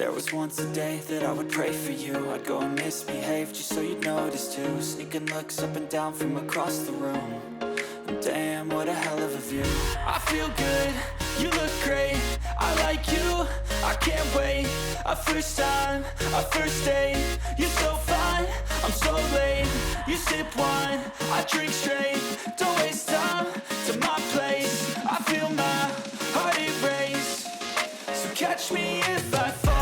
There was once a day that I would pray for you. I'd go and misbehave just so you'd notice too. Sneaking looks up and down from across the room. And damn, what a hell of a view. I feel good, you look great. I like you, I can't wait. A first time, a first date. You're so fine, I'm so late. You sip wine, I drink straight. Don't waste time to my place. I feel my heart erase. So catch me if I fall.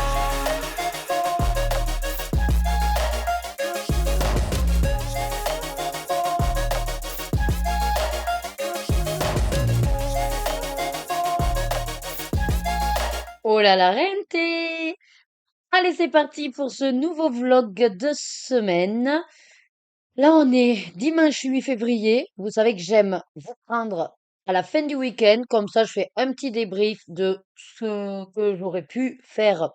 Oh là la rente! Allez, c'est parti pour ce nouveau vlog de semaine. Là, on est dimanche 8 février. Vous savez que j'aime vous prendre à la fin du week-end. Comme ça, je fais un petit débrief de ce que j'aurais pu faire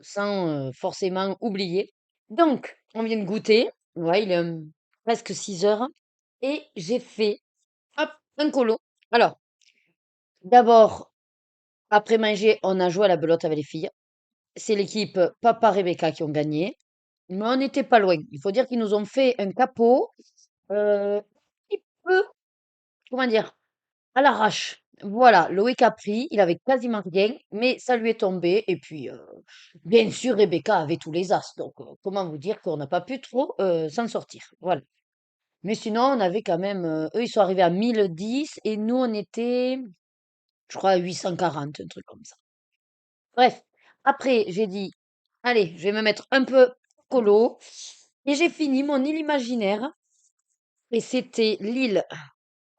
sans forcément oublier. Donc, on vient de goûter. Ouais, il est presque 6 heures. Et j'ai fait, hop, un colo. Alors, d'abord, après manger, on a joué à la belote avec les filles. C'est l'équipe Papa Rebecca qui ont gagné. Mais on n'était pas loin. Il faut dire qu'ils nous ont fait un capot un petit peu, comment dire, à l'arrache. Voilà, Loïc a pris, il avait quasiment rien, mais ça lui est tombé. Et puis, bien sûr, Rebecca avait tous les as. Donc, comment vous dire qu'on n'a pas pu trop s'en sortir. Voilà. Mais sinon, on avait quand même, eux, ils sont arrivés à 1010 et nous, on était, je crois, à 840, un truc comme ça. Bref, après, j'ai dit, allez, je vais me mettre un peu colo. Et j'ai fini mon île imaginaire. Et c'était l'île,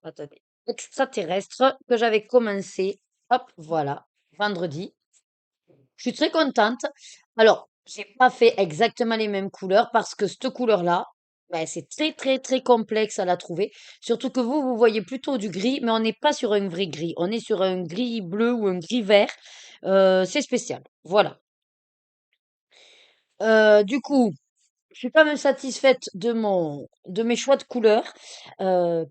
attendez, extraterrestre que j'avais commencé. Hop, voilà, vendredi. Je suis très contente. Alors, j'ai pas fait exactement les mêmes couleurs parce que cette couleur-là, ben, c'est très, très, très complexe à la trouver. Surtout que vous voyez plutôt du gris, mais on n'est pas sur un vrai gris. On est sur un gris bleu ou un gris vert. C'est spécial. Voilà. Du coup, je suis pas même satisfaite de mes choix de couleurs. Euh,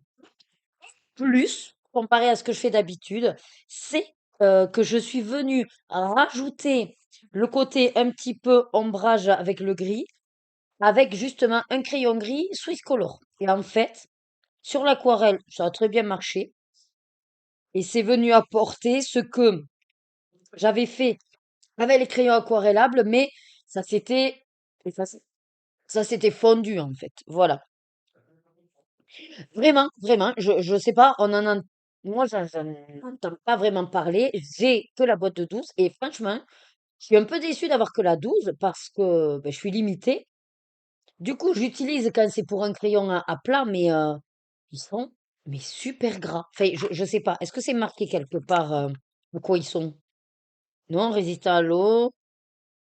Plus, comparé à ce que je fais d'habitude, c'est que je suis venue rajouter le côté un petit peu ombrage avec le gris, avec justement un crayon gris Swiss Color. Et en fait, sur l'aquarelle, ça a très bien marché. Et c'est venu apporter ce que j'avais fait avec les crayons aquarellables, mais ça s'était ça s'est- ça s'était fondu en fait. Voilà. Vraiment, vraiment, je sais pas, moi, j'en entends pas vraiment parler. J'ai que la boîte de 12 et franchement, je suis un peu déçue d'avoir que la 12 parce que ben, je suis limitée. Du coup, j'utilise quand c'est pour un crayon à plat, mais ils sont mais super gras. Enfin, je sais pas. Est-ce que c'est marqué quelque part de quoi ils sont? Non, résistant à l'eau.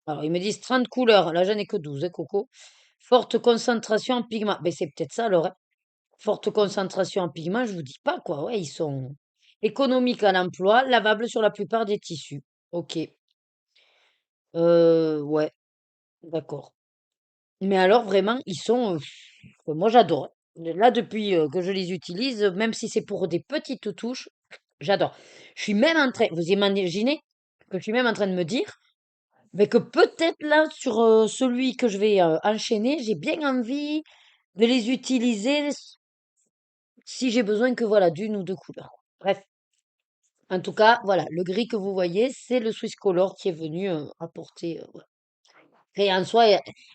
Alors, ils me disent 30 couleurs. Là, j'en ai que 12, hein, Coco. Forte concentration en pigments. Ben, c'est peut-être ça, alors, hein. Forte concentration en pigments, je vous dis pas quoi. Ouais, ils sont économiques à l'emploi, lavables sur la plupart des tissus. Ok. Ouais, d'accord. Mais alors vraiment, ils sont, moi j'adore. Là, depuis que je les utilise, même si c'est pour des petites touches, j'adore. Je suis même en train, vous imaginez que je suis même en train de me dire, mais que peut-être là sur celui que je vais enchaîner, j'ai bien envie de les utiliser si j'ai besoin que voilà d'une ou deux couleurs. Bref. En tout cas, voilà, le gris que vous voyez, c'est le Swiss Color qui est venu apporter. Voilà. Et en soi,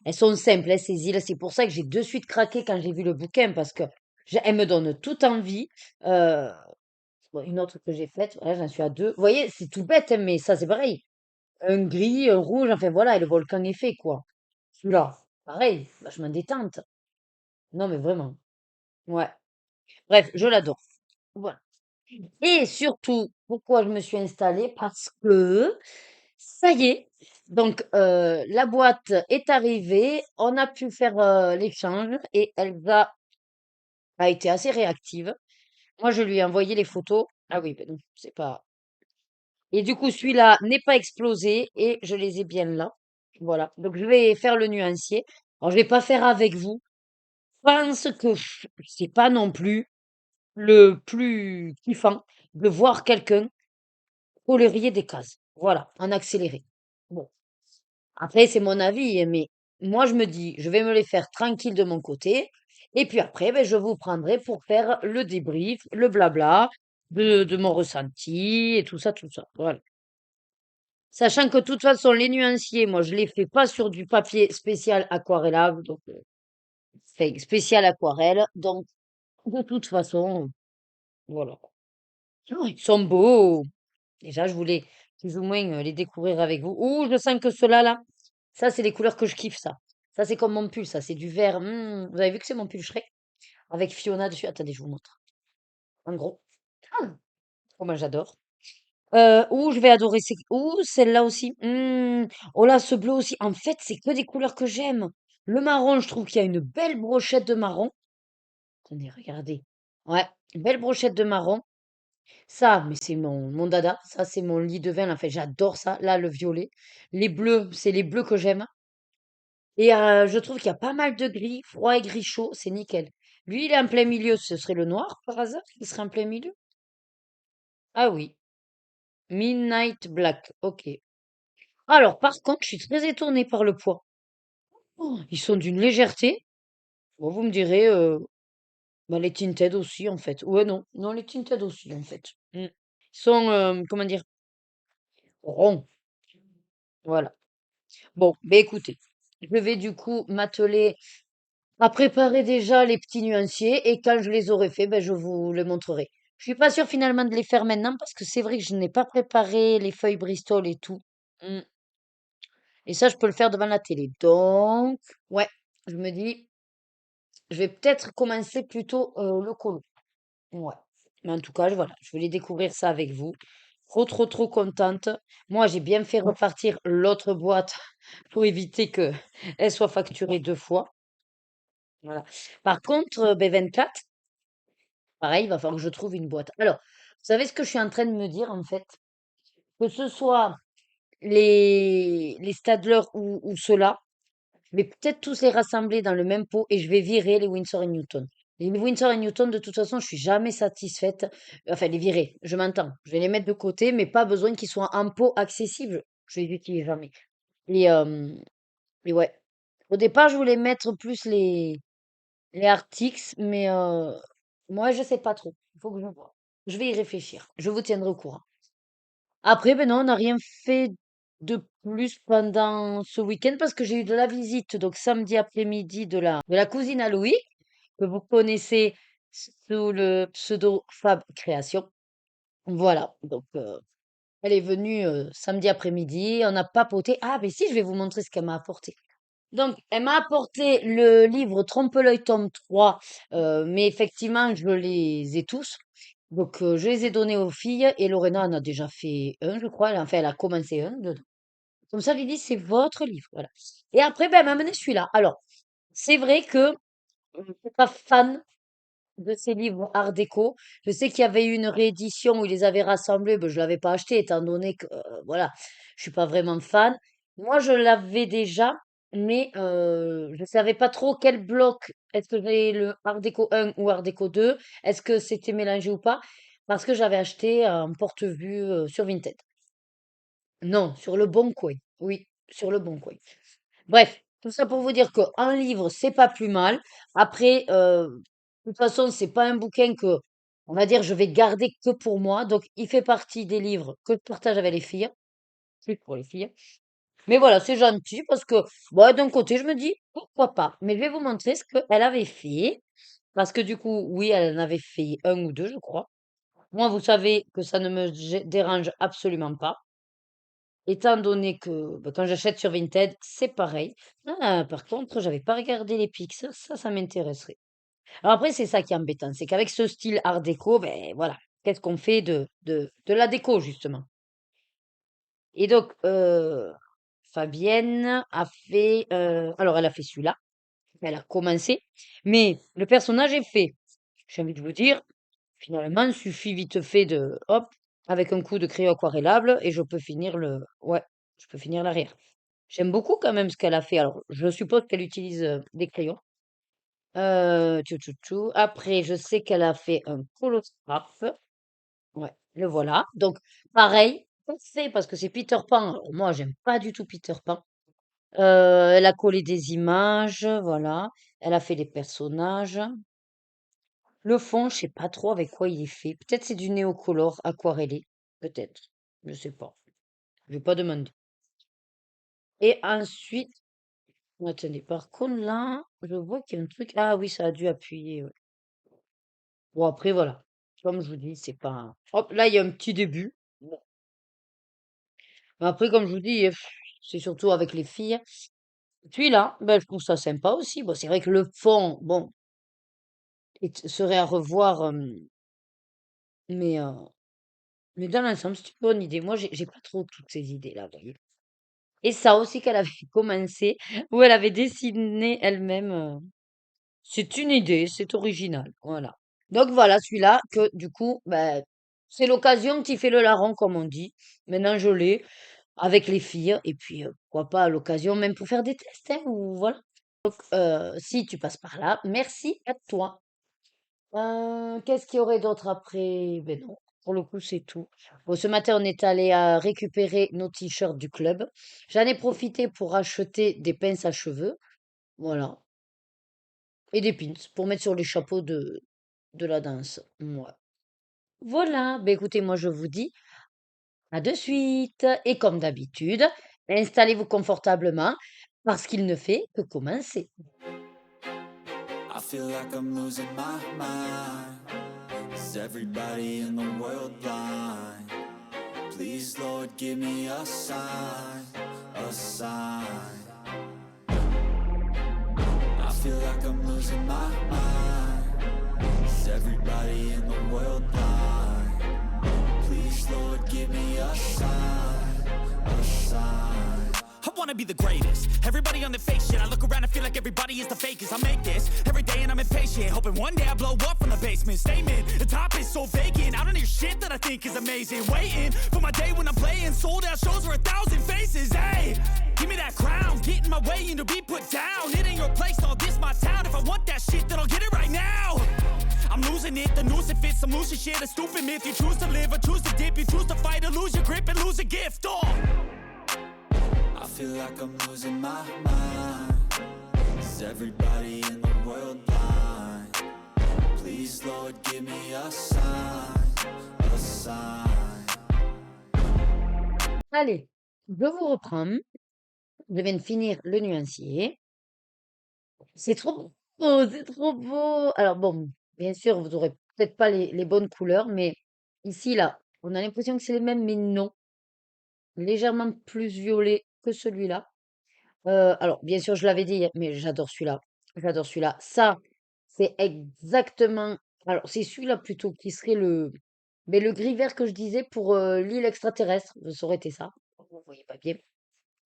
elles sont simples, hein, ces îles. C'est pour ça que j'ai de suite craqué quand j'ai vu le bouquin, parce que elles me donnent toute envie. Euh, bon, une autre que j'ai faite, voilà, j'en suis à deux. Vous voyez, c'est tout bête, hein, mais ça, c'est pareil. Un gris, un rouge, enfin voilà, et le volcan est fait, quoi. Celui-là, pareil, vachement détente. Non, mais vraiment. Ouais. Bref, je l'adore. Voilà. Et surtout, pourquoi je me suis installée? Parce que ça y est, donc la boîte est arrivée, on a pu faire l'échange et a été assez réactive. Moi, je lui ai envoyé les photos. Ah oui, ben non, c'est pas. Et du coup, celui-là n'est pas explosé et je les ai bien là. Voilà. Donc, je vais faire le nuancier. Alors, je vais pas faire avec vous. Je pense que c'est pas non plus le plus kiffant de voir quelqu'un colorier des cases. Voilà, en accéléré. Bon. Après, c'est mon avis, hein, mais moi, je me dis, je vais me les faire tranquille de mon côté. Et puis après, ben, je vous prendrai pour faire le débrief, le blabla de mon ressenti et tout ça, tout ça. Voilà. Sachant que de toute façon, les nuanciers, moi, je les fais pas sur du papier spécial aquarellable, donc fait spécial aquarelle. Donc, de toute façon, voilà. Oh, ils sont beaux. Déjà, je voulais plus ou moins les découvrir avec vous. Ouh, je sens que ceux-là, là, ça, c'est les couleurs que je kiffe, ça. Ça, c'est comme mon pull, ça. C'est du vert. Vous avez vu que c'est mon pull Shrek? Avec Fiona dessus. Attendez, je vous montre. En gros. Ah, oh, moi, j'adore. Ouh, je vais adorer ces. Ouh, celle-là aussi. Oh là, ce bleu aussi. En fait, c'est que des couleurs que j'aime. Le marron, je trouve qu'il y a une belle brochette de marron. Attendez, regardez. Ouais, belle brochette de marron. Ça, mais c'est mon dada. Ça, c'est mon lit de vin. En fait, j'adore ça. Là, le violet. Les bleus, c'est les bleus que j'aime. Et je trouve qu'il y a pas mal de gris, froid et gris chaud. C'est nickel. Lui, il est en plein milieu. Ce serait le noir, par hasard? Il serait en plein milieu? Ah oui. Midnight Black. Ok. Alors, par contre, je suis très étonnée par le poids. Oh, ils sont d'une légèreté. Bon, vous me direz, bah, les Tinted aussi, en fait. Ouais, non. Non, les Tinted aussi, en fait. Ils sont, comment dire, ronds. Voilà. Bon, ben écoutez, je vais du coup m'atteler à préparer déjà les petits nuanciers et quand je les aurai faits, ben, je vous les montrerai. Je suis pas sûre finalement de les faire maintenant parce que c'est vrai que je n'ai pas préparé les feuilles Bristol et tout. Mm. Et ça, je peux le faire devant la télé. Donc, ouais, je me dis, je vais peut-être commencer plutôt le colo. Ouais. Mais en tout cas, voilà, je voulais découvrir ça avec vous. Trop, trop, trop contente. Moi, j'ai bien fait repartir l'autre boîte pour éviter que elle soit facturée deux fois. Voilà. Par contre, B24, pareil, il va falloir que je trouve une boîte. Alors, vous savez ce que je suis en train de me dire, en fait? Que ce soit les Stadler ou ceux-là, je vais peut-être tous les rassembler dans le même pot et je vais virer les Windsor et Newton. Les Windsor et Newton, de toute façon, je suis jamais satisfaite. Enfin, les virer, je m'entends. Je vais les mettre de côté, mais pas besoin qu'ils soient en pot accessible. Je les utilise jamais. Et, et ouais. Au départ, je voulais mettre plus les Arctics, mais moi, je sais pas trop. Il faut que je vois. Je vais y réfléchir. Je vous tiendrai au courant. Après, ben non, on n'a rien fait de plus pendant ce week-end parce que j'ai eu de la visite, donc samedi après-midi de la cousine à Louis, que vous connaissez sous le pseudo Fab Création. Voilà, donc elle est venue samedi après-midi, on a papoté. Ah, mais si, je vais vous montrer ce qu'elle m'a apporté. Donc, elle m'a apporté le livre Trompe-l'œil tome 3, mais effectivement, je les ai tous. Donc, je les ai donnés aux filles et Lorena en a déjà fait un, je crois. Enfin, elle a commencé un dedans. Comme ça, je lui dis, c'est votre livre. Voilà. Et après, ben, elle m'a amené celui-là. Alors, c'est vrai que je ne suis pas fan de ces livres art déco. Je sais qu'il y avait eu une réédition où ils les avaient rassemblés, mais je l'avais pas acheté étant donné que voilà, je suis pas vraiment fan. Moi, je l'avais déjà, mais je savais pas trop quel bloc. Est-ce que j'ai le art déco 1 ou art déco 2? Est-ce que c'était mélangé ou pas? Parce que j'avais acheté un porte-vue sur Vinted. Non, sur le Bon Coin. Oui, sur le Bon Coin. Bref, tout ça pour vous dire qu'un livre, c'est pas plus mal. Après, de toute façon, c'est pas un bouquin que, on va dire, je vais garder que pour moi. Donc, il fait partie des livres que je partage avec les filles, plus pour les filles. Mais voilà, c'est gentil parce que, bon, d'un côté, je me dis, pourquoi pas. Mais je vais vous montrer ce qu'elle avait fait. Parce que du coup, oui, elle en avait fait un ou deux, je crois. Moi, vous savez que ça ne me dérange absolument pas. Étant donné que bah, quand j'achète sur Vinted, c'est pareil. Ah, par contre, j'avais pas regardé les pics. Ça m'intéresserait. Alors après, c'est ça qui est embêtant, c'est qu'avec ce style art déco, ben voilà, qu'est-ce qu'on fait de la déco, justement? Et donc, Fabienne a fait, alors elle a fait celui-là, elle a commencé, mais le personnage est fait. J'ai envie de vous dire, finalement, il suffit vite fait de, hop, avec un coup de crayon aquarellable, et je peux finir ouais, je peux finir l'arrière. J'aime beaucoup quand même ce qu'elle a fait. Alors, je suppose qu'elle utilise des crayons. Tchou, tchou, tchou. Après, je sais qu'elle a fait un colostrap. Ouais, le voilà. Donc, pareil, parfait parce que c'est Peter Pan. Alors, moi, j'aime pas du tout Peter Pan. Elle a collé des images, voilà. Elle a fait des personnages. Le fond, je sais pas trop avec quoi il est fait. Peut-être c'est du néocolor aquarellé. Peut-être. Je sais pas. Je vais pas demander. Et ensuite, attendez, par contre là, je vois qu'il y a un truc. Ah oui, ça a dû appuyer. Ouais. Bon, après, voilà. Comme je vous dis, c'est pas. Hop, là, il y a un petit début. Bon. Mais après, comme je vous dis, c'est surtout avec les filles. Celui-là, ben, je trouve ça sympa aussi. Bon, c'est vrai que le fond, bon, serait à revoir, mais, euh, mais dans l'ensemble, c'est une bonne idée. Moi, j'ai pas trop toutes ces idées-là, vous voyez. Et ça aussi qu'elle avait commencé, où elle avait dessiné elle-même. C'est une idée, c'est original. Voilà. Donc voilà, celui-là, que du coup, ben, c'est l'occasion qui fait le larron, comme on dit. Maintenant, je l'ai avec les filles. Et puis, pourquoi pas à l'occasion, même pour faire des tests, hein, ou voilà. Si tu passes par là, merci à toi. Qu'est-ce qu'il y aurait d'autre après? Ben non, pour le coup, c'est tout. Bon, ce matin, on est allé à récupérer nos t-shirts du club. J'en ai profité pour acheter des pinces à cheveux, voilà, et des pins pour mettre sur les chapeaux de la danse. Ouais. Voilà, ben écoutez, moi je vous dis à de suite. Et comme d'habitude, installez-vous confortablement parce qu'il ne fait que commencer. I feel like I'm losing my mind. Is everybody in the world blind? Please, Lord, give me a sign, a sign. I feel like I'm losing my mind. Is everybody in the world blind? Please, Lord, give me a sign, a sign. I wanna be the greatest. Everybody on the fake shit. I look around and feel like everybody is the fakest. I make this every day and I'm impatient, hoping one day I blow up from the basement. Statement, the top is so vacant. I don't hear shit that I think is amazing. Waiting for my day when I'm playing sold out shows for 1,000 faces. Hey, give me that crown, get in my way and to be put down. It ain't your place, all this my town. If I want that shit, then I'll get it right now. I'm losing it, the noose it fits, I'm losing shit. A stupid myth, you choose to live or choose to dip. You choose to fight or lose your grip and lose a gift. Oh, I feel like I'm losing my mind. Is everybody in the world blind? Please, Lord, give me a sign, a sign. Allez, je vous reprends. Je viens de finir le nuancier. C'est trop beau, c'est trop beau. Alors bon, bien sûr, vous aurez peut-être pas les bonnes couleurs, mais ici, là, on a l'impression que c'est les mêmes, mais non. Légèrement plus violet que celui-là. Alors, bien sûr, je l'avais dit, mais j'adore celui-là. J'adore celui-là. Ça, c'est exactement. Alors, c'est celui-là plutôt qui serait mais le gris vert que je disais pour l'île extraterrestre. Ça aurait été ça. Vous voyez pas bien.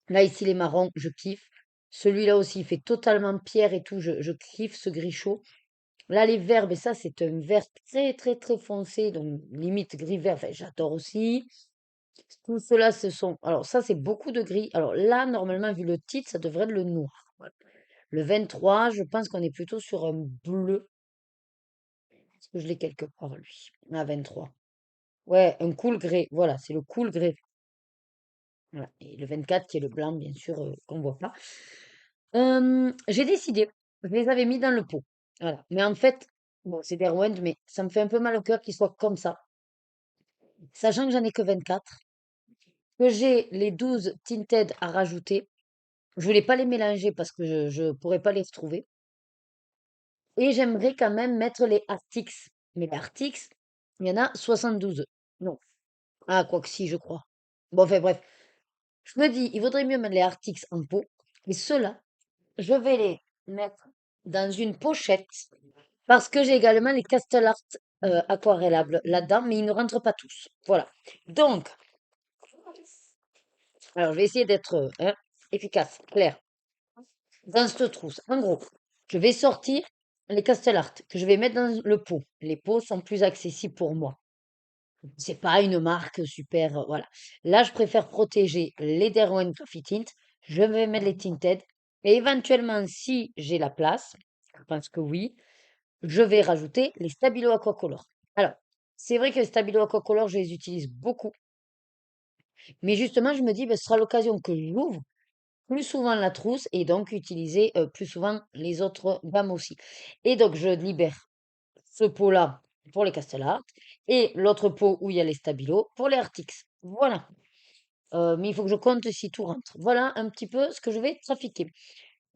Là, ici, les marrons, je kiffe. Celui-là aussi, il fait totalement pierre et tout. Je kiffe ce gris chaud. Là, les verts, mais ça, c'est un vert très, très, très foncé. Donc, limite gris-vert. Enfin, j'adore aussi. Tout cela, ce sont. Alors, ça, c'est beaucoup de gris. Alors là, normalement, vu le titre, ça devrait être le noir. Voilà. Le 23, je pense qu'on est plutôt sur un bleu. Est-ce que je l'ai quelque part, lui? Ah, 23. Ouais, un cool grey. Voilà, c'est le cool grey. Voilà. Et le 24, qui est le blanc, bien sûr, qu'on voit pas. J'ai décidé. Je les avais mis dans le pot. Voilà. Mais en fait, bon, c'est des Derwent, mais ça me fait un peu mal au cœur qu'ils soient comme ça. Sachant que j'en ai que 24, que j'ai les 12 tinted à rajouter. Je voulais pas les mélanger parce que je pourrais pas les retrouver. Et j'aimerais quand même mettre les Arctics. Mais les Arctics, il y en a 72. Non. Ah, quoi que si, je crois. Bon, enfin bref. Je me dis, il vaudrait mieux mettre les Arctics en pot. Et ceux-là, je vais les mettre dans une pochette. Parce que j'ai également les Castle Art aquarellables là-dedans, mais ils ne rentrent pas tous. Voilà. Donc, alors je vais essayer d'être efficace, clair. Dans cette trousse, en gros, je vais sortir les Castellart que je vais mettre dans le pot. Les pots sont plus accessibles pour moi. C'est pas une marque super, voilà. Là, je préfère protéger les Derwent Coffee Tint. Je vais mettre les Tinted. Et éventuellement, si j'ai la place, je pense que oui, je vais rajouter les Stabilo Aquacolor. Alors, c'est vrai que les Stabilo Aquacolor, je les utilise beaucoup. Mais justement, je me dis, ben, ce sera l'occasion que je l'ouvre plus souvent la trousse et donc utiliser plus souvent les autres gammes aussi. Et donc, je libère ce pot-là pour les Castellart et l'autre pot où il y a les Stabilo pour les Artix. Voilà. Mais il faut que je compte si tout rentre. Voilà un petit peu ce que je vais trafiquer.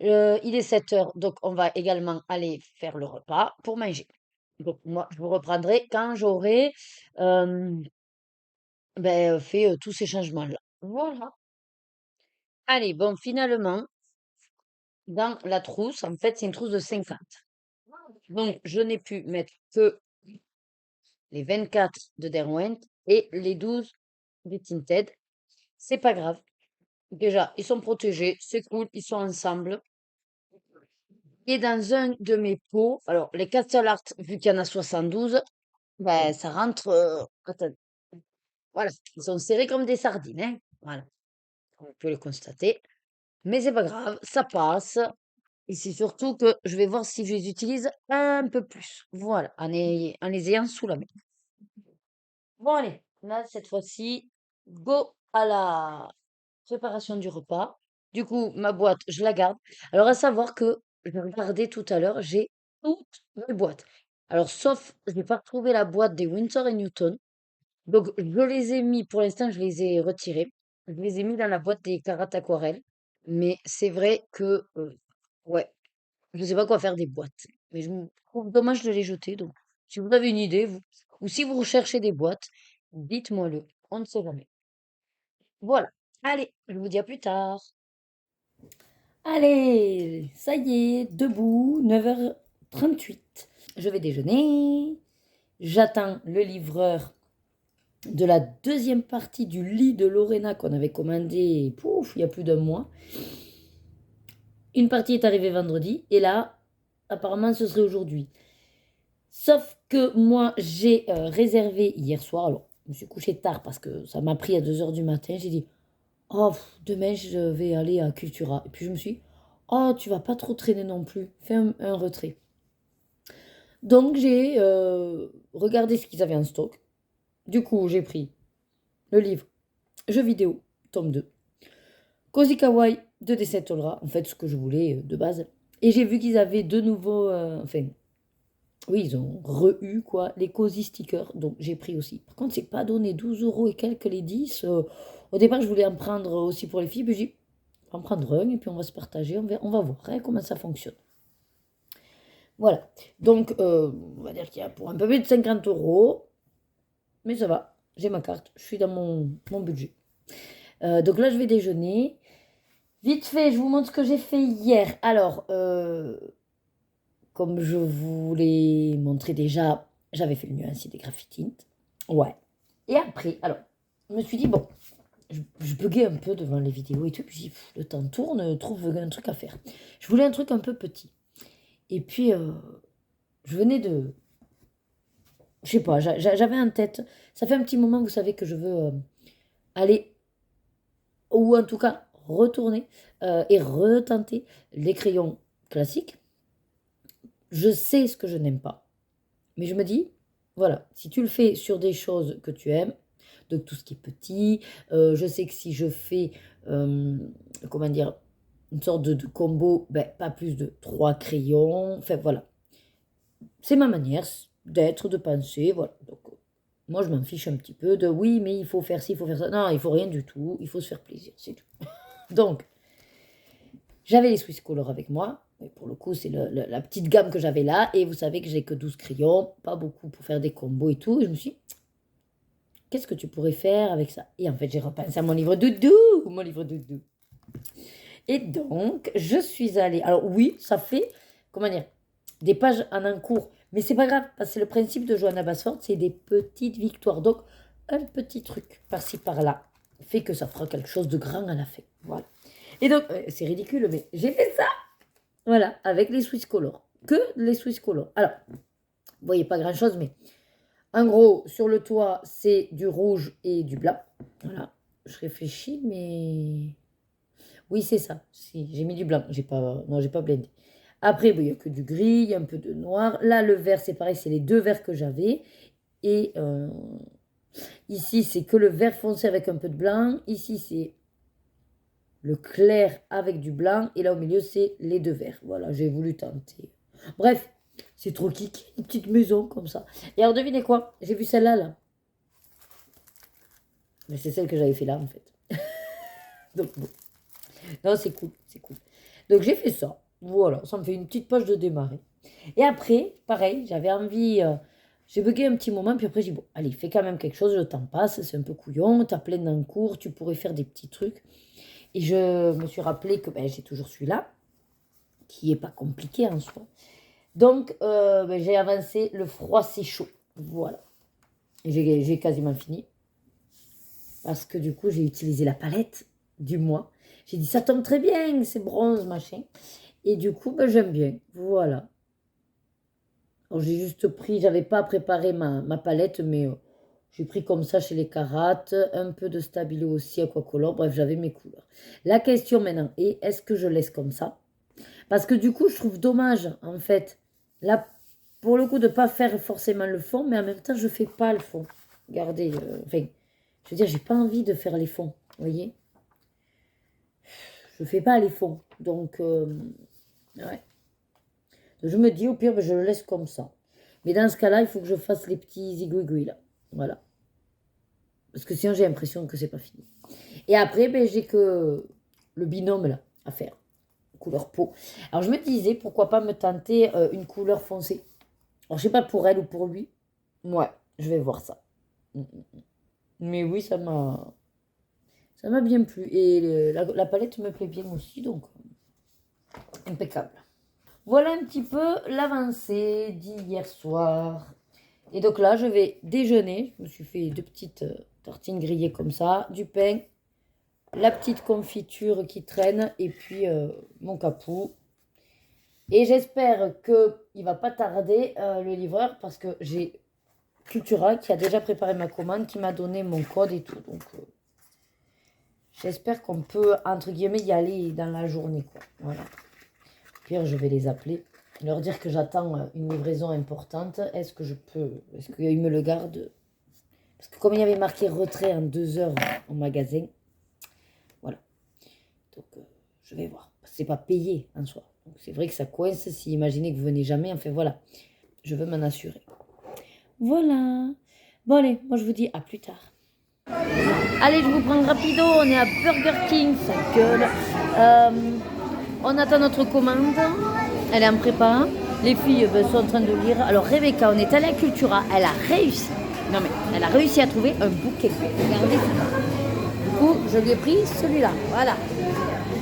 Il est 7 heures, donc on va également aller faire le repas pour manger. Donc moi, je vous reprendrai quand j'aurai fait tous ces changements-là. Voilà. Allez, bon, finalement, dans la trousse, en fait, c'est une trousse de 50. Donc, je n'ai pu mettre que les 24 de Derwent et les 12 de Tinted. C'est pas grave. Déjà, ils sont protégés, c'est cool, ils sont ensemble. Et dans un de mes pots, alors les Castle Art, vu qu'il y en a 72, ben ça rentre. Attends, voilà, ils sont serrés comme des sardines, hein. Voilà, on peut le constater. Mais c'est pas grave, ça passe. Et c'est surtout que je vais voir si je les utilise un peu plus. Voilà, en les ayant sous la main. Bon, allez, là, cette fois-ci, go à la préparation du repas. Du coup, ma boîte, je la garde. Alors, à savoir que, je regardais tout à l'heure, j'ai toutes mes boîtes. Alors, sauf, je n'ai pas retrouvé la boîte des Winsor et Newton. Donc, je les ai mis, pour l'instant, je les ai retirés. Je les ai mis dans la boîte des Carates Aquarelles. Mais c'est vrai que, ouais, je sais pas quoi faire des boîtes. Mais je me trouve dommage de les jeter. Donc, si vous avez une idée, vous, ou si vous recherchez des boîtes, dites-moi-le. On ne sait jamais. Voilà. Allez, je vous dis à plus tard. Allez, ça y est, debout, 9h38. Je vais déjeuner. J'attends le livreur de la deuxième partie du lit de Lorena qu'on avait commandé, pouf, il y a plus d'un mois. Une partie est arrivée vendredi et là, apparemment, ce serait aujourd'hui. Sauf que moi, j'ai réservé hier soir. Alors, je me suis couchée tard parce que ça m'a pris à 2h du matin. J'ai dit, oh, demain, je vais aller à Cultura. Et puis, je me suis dit, oh, tu vas pas trop traîner non plus. Fais un retrait. Donc, j'ai regardé ce qu'ils avaient en stock. Du coup, j'ai pris le livre Jeux vidéo, tome 2. Cozy Kawaii de Descent Olra, en fait, ce que je voulais de base. Et j'ai vu qu'ils avaient de nouveaux. Enfin, oui, ils ont re-eu quoi, les Cozy stickers. Donc, j'ai pris aussi. Par contre, c'est pas donné 12 euros et quelques les 10. Au départ, je voulais en prendre aussi pour les filles. Puis j'ai dit, on va en prendre un et puis on va se partager. On va voir hein, comment ça fonctionne. Voilà. Donc, on va dire qu'il y a pour un peu plus de 50 euros. Mais ça va. J'ai ma carte. Je suis dans mon budget. Donc là, je vais déjeuner. Vite fait, je vous montre ce que j'ai fait hier. Alors, comme je vous l'ai montré déjà, j'avais fait le nuancier des graphitines. Ouais. Et après, alors, je me suis dit, bon, je buguais un peu devant les vidéos et tout. Puis le temps tourne, trouve un truc à faire. Je voulais un truc un peu petit. Et puis, je venais de... Je sais pas, j'avais en tête... Ça fait un petit moment, vous savez, que je veux aller, ou en tout cas retourner et retenter les crayons classiques. Je sais ce que je n'aime pas. Mais je me dis, voilà, si tu le fais sur des choses que tu aimes, donc tout ce qui est petit, je sais que si je fais, comment dire, une sorte de combo, ben, pas plus de 3 crayons, enfin voilà. C'est ma manière d'être, de penser, voilà. Donc, moi, je m'en fiche un petit peu de oui, mais il faut faire ci, il faut faire ça. Non, il faut rien du tout, il faut se faire plaisir, c'est tout. Donc, j'avais les Swiss Color avec moi. Mais pour le coup, c'est la petite gamme que j'avais là. Et vous savez que j'ai que 12 crayons, pas beaucoup pour faire des combos et tout. Et je me suis dit, qu'est-ce que tu pourrais faire avec ça? Et en fait, j'ai repensé à mon livre doudou. Mon livre doudou. Et donc, je suis allée. Alors, oui, ça fait, comment dire, des pages en un cours. Mais c'est pas grave, parce que c'est le principe de Johanna Basford, c'est des petites victoires. Donc, un petit truc par-ci par-là fait que ça fera quelque chose de grand à la fin. Voilà. Et donc, c'est ridicule, mais j'ai fait ça. Voilà, avec les Swiss Color. Que les Swiss Color. Alors, vous voyez pas grand-chose, mais en gros, sur le toit, c'est du rouge et du blanc. Voilà. Je réfléchis, mais... Oui, c'est ça. Si, j'ai mis du blanc. Non, j'ai pas blendé. Après, il n'y a que du gris, il y a un peu de noir. Là, le vert, c'est pareil, c'est les deux verts que j'avais. Et ici, c'est que le vert foncé avec un peu de blanc. Ici, c'est le clair avec du blanc. Et là, au milieu, c'est les deux verts. Voilà, j'ai voulu tenter. Bref, c'est trop kiki, une petite maison comme ça. Et alors, devinez quoi? J'ai vu celle-là, là. Mais c'est celle que j'avais fait là, en fait. Donc, bon. Non, c'est cool, c'est cool. Donc, j'ai fait ça. Voilà, ça me fait une petite page de démarrer. Et après, pareil, j'avais envie... j'ai bugué un petit moment, puis après, j'ai dit, bon, allez, fais quand même quelque chose, le temps passe, c'est un peu couillon, t'as plein d'un cours, tu pourrais faire des petits trucs. Et je me suis rappelé que ben, j'ai toujours celui-là, qui n'est pas compliqué en soi. Donc, ben, j'ai avancé le froid, c'est chaud. Voilà. Et j'ai quasiment fini. Parce que du coup, j'ai utilisé la palette du mois. J'ai dit, ça tombe très bien, c'est bronze, machin. Et du coup, ben, j'aime bien. Voilà. Alors, j'ai juste pris, j'avais pas préparé ma palette, mais j'ai pris comme ça chez les Carates, un peu de Stabilo aussi, Aquacolor. Bref, j'avais mes couleurs. La question maintenant est, est-ce que je laisse comme ça? Parce que du coup, je trouve dommage, en fait, là, pour le coup, de ne pas faire forcément le fond, mais en même temps, je ne fais pas le fond. Regardez, enfin, je veux dire, j'ai pas envie de faire les fonds, vous voyez? Je ne fais pas les fonds. Donc, ouais. Donc, je me dis, au pire, ben, je le laisse comme ça. Mais dans ce cas-là, il faut que je fasse les petits zigouigouis, là. Voilà. Parce que sinon, j'ai l'impression que c'est pas fini. Et après, ben, j'ai que le binôme, là, à faire. Couleur peau. Alors, je me disais, pourquoi pas me tenter une couleur foncée. Alors, je sais pas pour elle ou pour lui. Ouais, je vais voir ça. Mm, mm. Mais oui, ça m'a bien plu. Et la palette me plaît bien aussi, donc impeccable. Voilà un petit peu l'avancée d'hier soir. Et donc là, je vais déjeuner. Je me suis fait deux petites tartines grillées comme ça, du pain, la petite confiture qui traîne et puis mon capou. Et j'espère qu'il va pas tarder le livreur parce que j'ai Cultura qui a déjà préparé ma commande, qui m'a donné mon code et tout. Donc j'espère qu'on peut, entre guillemets, y aller dans la journée, quoi. Voilà. Puis je vais les appeler, leur dire que j'attends une livraison importante. Est-ce qu'ils me le gardent? Parce que comme il y avait marqué retrait en 2 heures au magasin, voilà. Donc je vais voir. C'est pas payé en soi. Donc c'est vrai que ça coince si imaginez que vous venez jamais. Enfin voilà, je veux m'en assurer. Voilà. Bon allez, moi je vous dis à plus tard. Allez, je vous prends rapido, on est à Burger King, ça gueule. On attend notre commande, elle est en prépa. Les filles sont en train de lire. Alors Rebecca, on est allé à Cultura, elle a réussi. Non mais, elle a réussi à trouver un bouquet. Regardez ça. Du coup, je lui ai pris celui-là, voilà.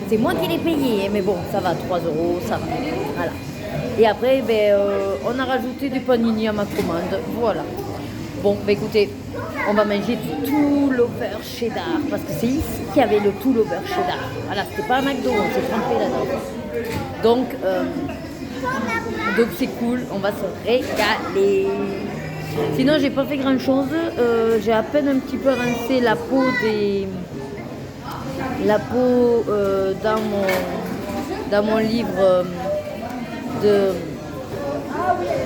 C'est moi qui l'ai payé, mais bon, ça va, 3 euros, ça va. Voilà. Et après, ben, on a rajouté des panini à ma commande, voilà. Bon, ben écoutez, on va manger du tout l'over cheddar, parce que c'est ici qu'il y avait le tout l'over cheddar. Voilà, c'était pas un McDo, on s'est trompé là-dedans. Donc c'est cool, on va se régaler. Sinon, j'ai pas fait grand-chose. J'ai à peine un petit peu avancé la peau dans mon livre de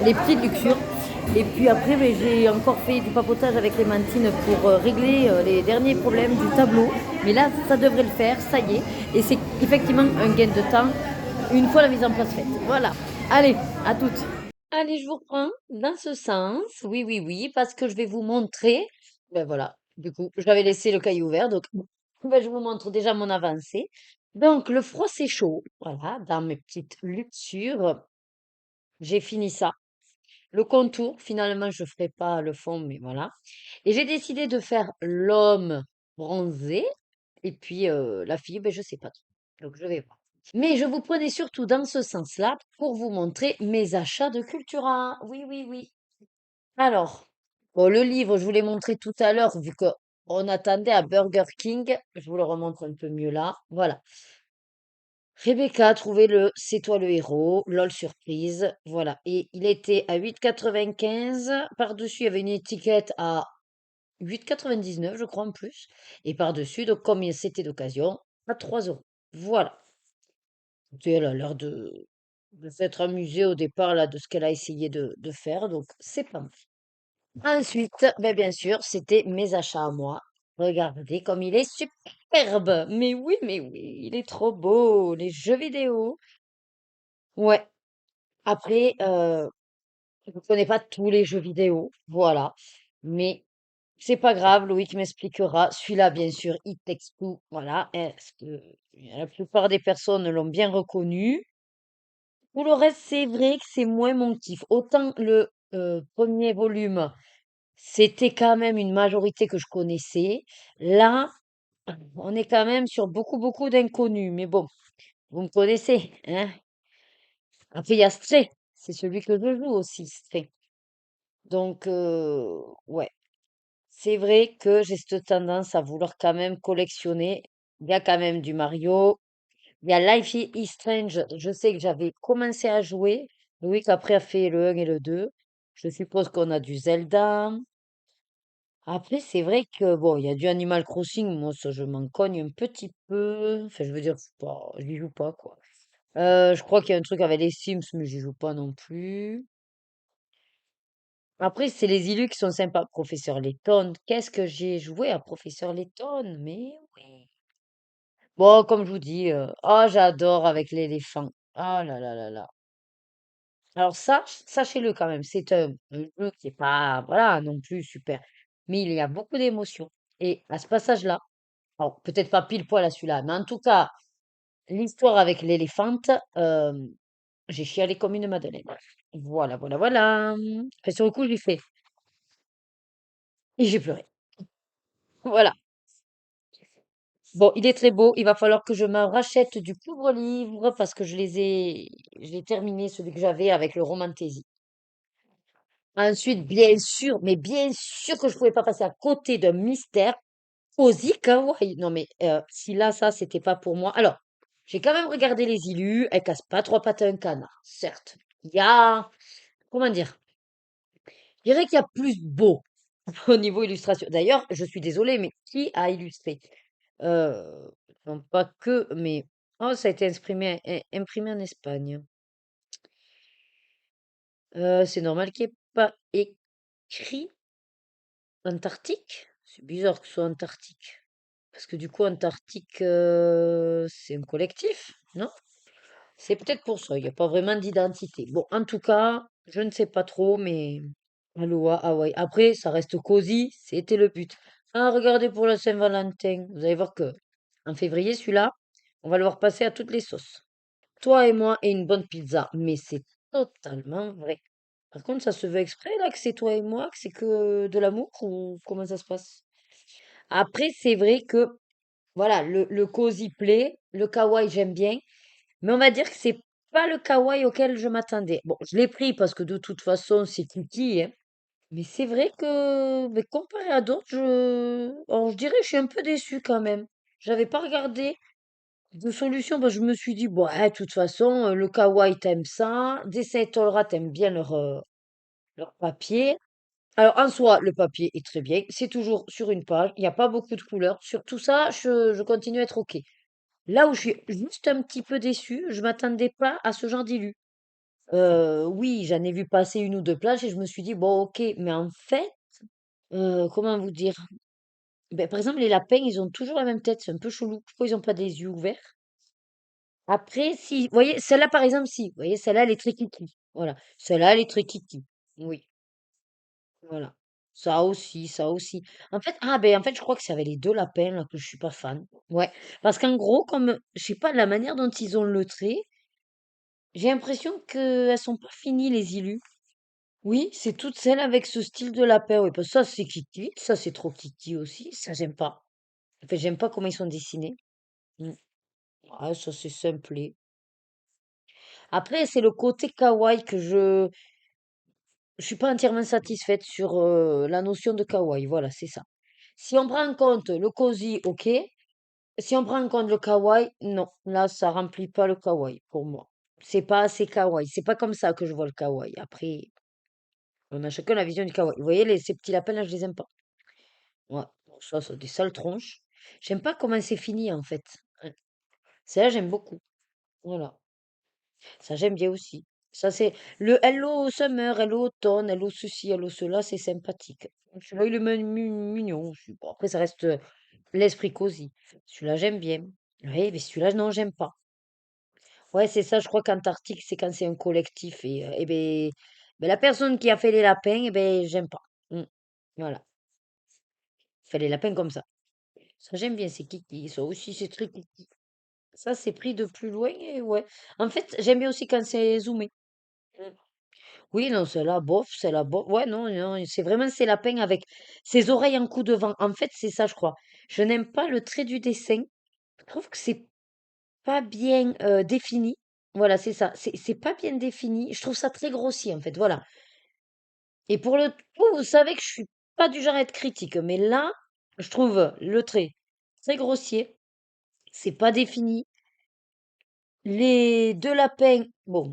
les petites luxures. Et puis après, ben, j'ai encore fait du papotage avec Clémentine pour régler les derniers problèmes du tableau. Mais là, ça devrait le faire, ça y est. Et c'est effectivement un gain de temps une fois la mise en place faite. Voilà. Allez, à toutes. Allez, je vous reprends dans ce sens. Oui, oui, oui, parce que je vais vous montrer. Ben voilà, du coup, j'avais laissé le cahier ouvert, donc ben, je vous montre déjà mon avancée. Donc, le froid, c'est chaud. Voilà, dans mes petites luxures, j'ai fini ça. Le contour, finalement, je ne ferai pas le fond, mais voilà. Et j'ai décidé de faire l'homme bronzé et puis la fille, ben, je ne sais pas trop. Donc, je vais voir. Mais je vous prenais surtout dans ce sens-là pour vous montrer mes achats de Cultura. Oui, oui, oui. Alors, bon, le livre, je vous l'ai montré tout à l'heure, vu que on attendait à Burger King. Je vous le remontre un peu mieux là. Voilà. Rebecca a trouvé le C'est toi le héros, LOL surprise. Voilà. Et il était à 8,95. Par-dessus, il y avait une étiquette à 8,99, je crois, en plus. Et par-dessus, donc, comme c'était d'occasion, à 3 euros. Voilà. Et elle a l'air de s'être amusée au départ là, de ce qu'elle a essayé de faire. Donc, c'est pas mal. Ensuite, ben, bien sûr, c'était mes achats à moi. Regardez comme il est superbe. Mais oui, il est trop beau. Les jeux vidéo. Ouais. Après, je ne connais pas tous les jeux vidéo. Voilà. Mais c'est pas grave, Loïc m'expliquera. Celui-là, bien sûr, It Takes Two. Voilà. Est-ce que la plupart des personnes l'ont bien reconnu? Pour le reste, c'est vrai que c'est moins mon kiff. Autant le premier volume, c'était quand même une majorité que je connaissais. Là, on est quand même sur beaucoup, beaucoup d'inconnus. Mais bon, vous me connaissez, hein? Après, il y a Stray. C'est celui que je joue aussi, Stray. Donc, ouais. C'est vrai que j'ai cette tendance à vouloir quand même collectionner. Il y a quand même du Mario. Il y a Life is Strange. Je sais que j'avais commencé à jouer. Louis qu'après a fait le 1 et le 2. Je suppose qu'on a du Zelda. Après, c'est vrai que bon, il y a du Animal Crossing. Moi, ça, je m'en cogne un petit peu. Enfin, je veux dire, c'est pas, j'y joue pas, quoi. Je crois qu'il y a un truc avec les Sims, mais j'y joue pas non plus. Après, c'est les illus qui sont sympas. Professeur Layton, qu'est-ce que j'ai joué à Professeur Layton? Mais oui. Bon, comme je vous dis, j'adore avec l'éléphant. Ah là là là là. Alors ça, sachez-le quand même, c'est un jeu qui est pas, voilà, non plus super. Mais il y a beaucoup d'émotions. Et à ce passage-là, alors peut-être pas pile poil à celui-là, mais en tout cas, l'histoire avec l'éléphante, j'ai chialé comme une madeleine. Voilà, voilà, voilà. Enfin, sur le coup, j'ai fait. Et j'ai pleuré. Voilà. Bon, il est très beau. Il va falloir que je me rachète du couvre-livre parce que je l'ai terminé, celui que j'avais avec le Romantasy. Ensuite, bien sûr, mais bien sûr que je pouvais pas passer à côté d'un mystère. Cozy Kawaii. Non, mais si là, ça, c'était pas pour moi. Alors, j'ai quand même regardé les illus. Elles cassent pas trois pattes à un canard, certes. Il y a, comment dire, je dirais qu'il y a plus beau au niveau illustration. D'ailleurs, je suis désolée, mais qui a illustré? Euh, non, pas que, mais oh, ça a été imprimé en Espagne. C'est normal qu'il n'y ait pas écrit Antarctique. C'est bizarre que ce soit Antarctique. Parce que du coup, Antarctique, c'est un collectif, non? C'est peut-être pour ça, il n'y a pas vraiment d'identité. Bon, en tout cas, je ne sais pas trop, mais Aloha, Hawaï. Après, ça reste cosy, c'était le but. Ah, regardez pour la Saint-Valentin. Vous allez voir que en février, celui-là, on va le voir passer à toutes les sauces. Toi et moi et une bonne pizza. Mais c'est totalement vrai. Par contre, ça se veut exprès, là, que c'est toi et moi, que c'est que de l'amour, ou comment ça se passe? Après, c'est vrai que voilà, le cosy plaît, le kawaii j'aime bien, mais on va dire que c'est pas le kawaii auquel je m'attendais. Bon, je l'ai pris parce que de toute façon c'est kiki, hein. Mais c'est vrai que mais comparé à d'autres, alors je dirais que je suis un peu déçue quand même. J'avais pas regardé de solution parce que je me suis dit, bon, ouais, de toute façon, le kawaii t'aimes ça, Dessin Tolra t'aimes bien leur papier. Alors en soi, le papier est très bien, c'est toujours sur une page, il n'y a pas beaucoup de couleurs. Sur tout ça, je continue à être OK. Là où je suis juste un petit peu déçue, je m'attendais pas à ce genre d'illu. Oui, j'en ai vu passer une ou deux plages et je me suis dit, bon, ok, mais en fait, comment vous dire? Ben, par exemple, les lapins, ils ont toujours la même tête, c'est un peu chelou. Pourquoi ils n'ont pas des yeux ouverts? Après, si, vous voyez, celle-là, par exemple, si, vous voyez, celle-là, elle est très kiki. Voilà, celle-là, elle est très kiki. Oui, voilà. Ça aussi, ça aussi. En fait, ben, en fait, je crois que c'est avec les deux lapins, là, que je suis pas fan. Ouais, parce qu'en gros, comme, je sais pas, la manière dont ils ont le trait, j'ai l'impression qu'elles sont pas finies, les illus. Oui, c'est toutes celles avec ce style de lapin. Oui, parce que ça, c'est Kiki. Ça, c'est trop Kiki aussi. Ça, j'aime pas. Enfin, j'aime pas comment ils sont dessinés. Mm. Ah, ça, c'est simplé. Après, c'est le côté kawaii que je suis pas entièrement satisfaite sur la notion de kawaii. Voilà, c'est ça. Si on prend en compte le cozy, ok. Si on prend en compte le kawaii, non. Là, ça remplit pas le kawaii pour moi. C'est pas assez kawaii. C'est pas comme ça que je vois le kawaii. Après. On a chacun la vision du kawaii. Vous voyez, ces petits lapins là, je les aime pas. Ouais, bon, ça, c'est des sales tronches. J'aime pas comment c'est fini, en fait. Ouais. Ça, j'aime beaucoup. Voilà. Ça, j'aime bien aussi. Ça, c'est le Hello Summer, Hello Automne, Hello ceci, Hello cela, c'est sympathique. Celui-là, il est mignon. Bon, après, ça reste l'esprit cosy. Celui-là, j'aime bien. Oui, mais celui-là, non, j'aime pas. Ouais, c'est ça, je crois qu'Antarctique, c'est quand c'est un collectif. Et ben, la personne qui a fait les lapins, eh ben, j'aime pas. Mm. Voilà. Il fait les lapins comme ça. Ça, j'aime bien, c'est kiki. Ça aussi, c'est très kiki. Ça, c'est pris de plus loin et ouais. En fait, j'aime bien aussi quand c'est zoomé. Mm. Oui, non, c'est bof, c'est la bof. Ouais, non, non, c'est vraiment ces lapins avec ses oreilles en coup de vent. En fait, c'est ça, je crois. Je n'aime pas le trait du dessin. Je trouve que c'est pas bien défini. Voilà, c'est ça. C'est pas bien défini. Je trouve ça très grossier, en fait. Voilà. Et pour le coup, vous savez que je suis pas du genre à être critique, mais là, je trouve le trait très grossier. C'est pas défini. Les deux lapins, bon,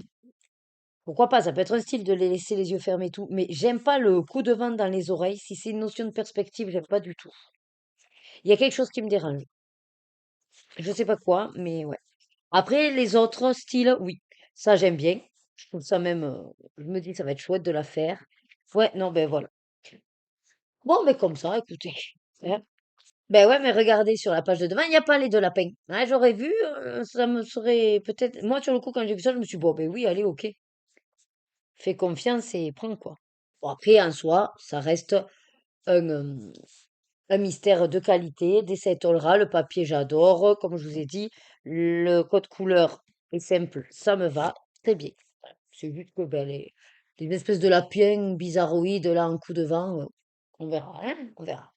pourquoi pas, ça peut être un style de les laisser les yeux fermés et tout, mais j'aime pas le coup de vent dans les oreilles. Si c'est une notion de perspective, j'aime pas du tout. Il y a quelque chose qui me dérange. Je sais pas quoi, mais ouais. Après, les autres styles, oui, ça j'aime bien. Je trouve ça même, je me dis, ça va être chouette de la faire. Ouais, non, ben voilà. Bon, mais comme ça, écoutez. Hein. Ben ouais, mais regardez sur la page de devant, il n'y a pas les deux lapins. Hein, j'aurais vu, ça me serait peut-être. Moi, sur le coup, quand j'ai vu ça, je me suis dit, bon, ben oui, allez, ok. Fais confiance et prends quoi. Bon, après, en soi, ça reste un, euh, un mystère de qualité. Des Olra, le papier, j'adore. Comme je vous ai dit, le code couleur est simple, ça me va très bien. Voilà. C'est juste que ben, les espèces de lapins bizarroïdes, là, en coup de vent, on verra, hein, on verra.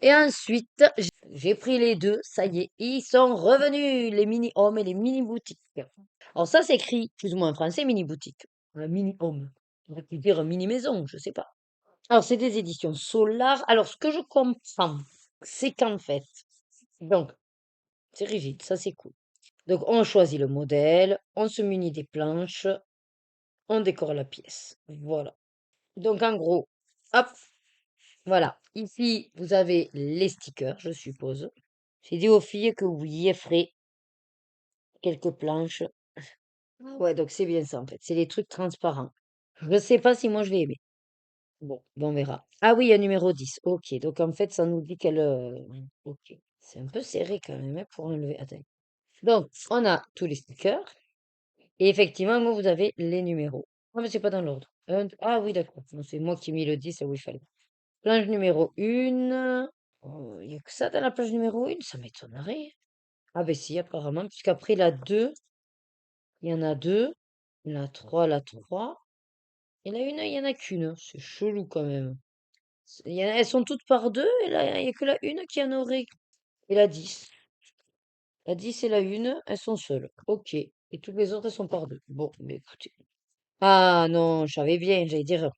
Et ensuite, j'ai pris les deux, ça y est, ils sont revenus, les mini-hommes et les mini-boutiques. Alors ça s'écrit plus ou moins en français, mini-boutique. Un mini-home. On aurait pu dire mini-maison, je sais pas. Alors c'est des éditions Solar. Alors ce que je comprends, c'est qu'en fait, donc c'est rigide, ça c'est cool. Donc on choisit le modèle, on se munit des planches, on décore la pièce. Voilà. Donc en gros, hop, voilà. Ici, vous avez les stickers, je suppose. J'ai dit aux filles que oui, elles feraient quelques planches. Ah ouais, donc c'est bien ça en fait. C'est les trucs transparents. Je sais pas si moi je vais aimer. Bon, on verra. Ah oui, un numéro 10. Ok, donc en fait, ça nous dit qu'elle. Ok. C'est un peu serré quand même hein, pour enlever. Attends. Donc, on a tous les stickers. Et effectivement, moi, vous avez les numéros. Ah, mais c'est pas dans l'ordre. Ah oui, d'accord. Non, c'est moi qui ai mis le 10 où il fallait. Planche numéro 1. Il n'y a que ça dans la plage numéro 1. Ça m'étonnerait. Ah ben si, apparemment, puisqu'après la 2, il y en a deux. La 3, la 3. Et la 1, il n'y en a qu'une. C'est chelou quand même. Elles sont toutes par deux, et là, il n'y a que la une qui en aurait. Et la 10. La 10 et la une, elles sont seules. Ok. Et toutes les autres, elles sont par deux. Bon, mais écoutez. Ah non, je savais bien, j'allais dire.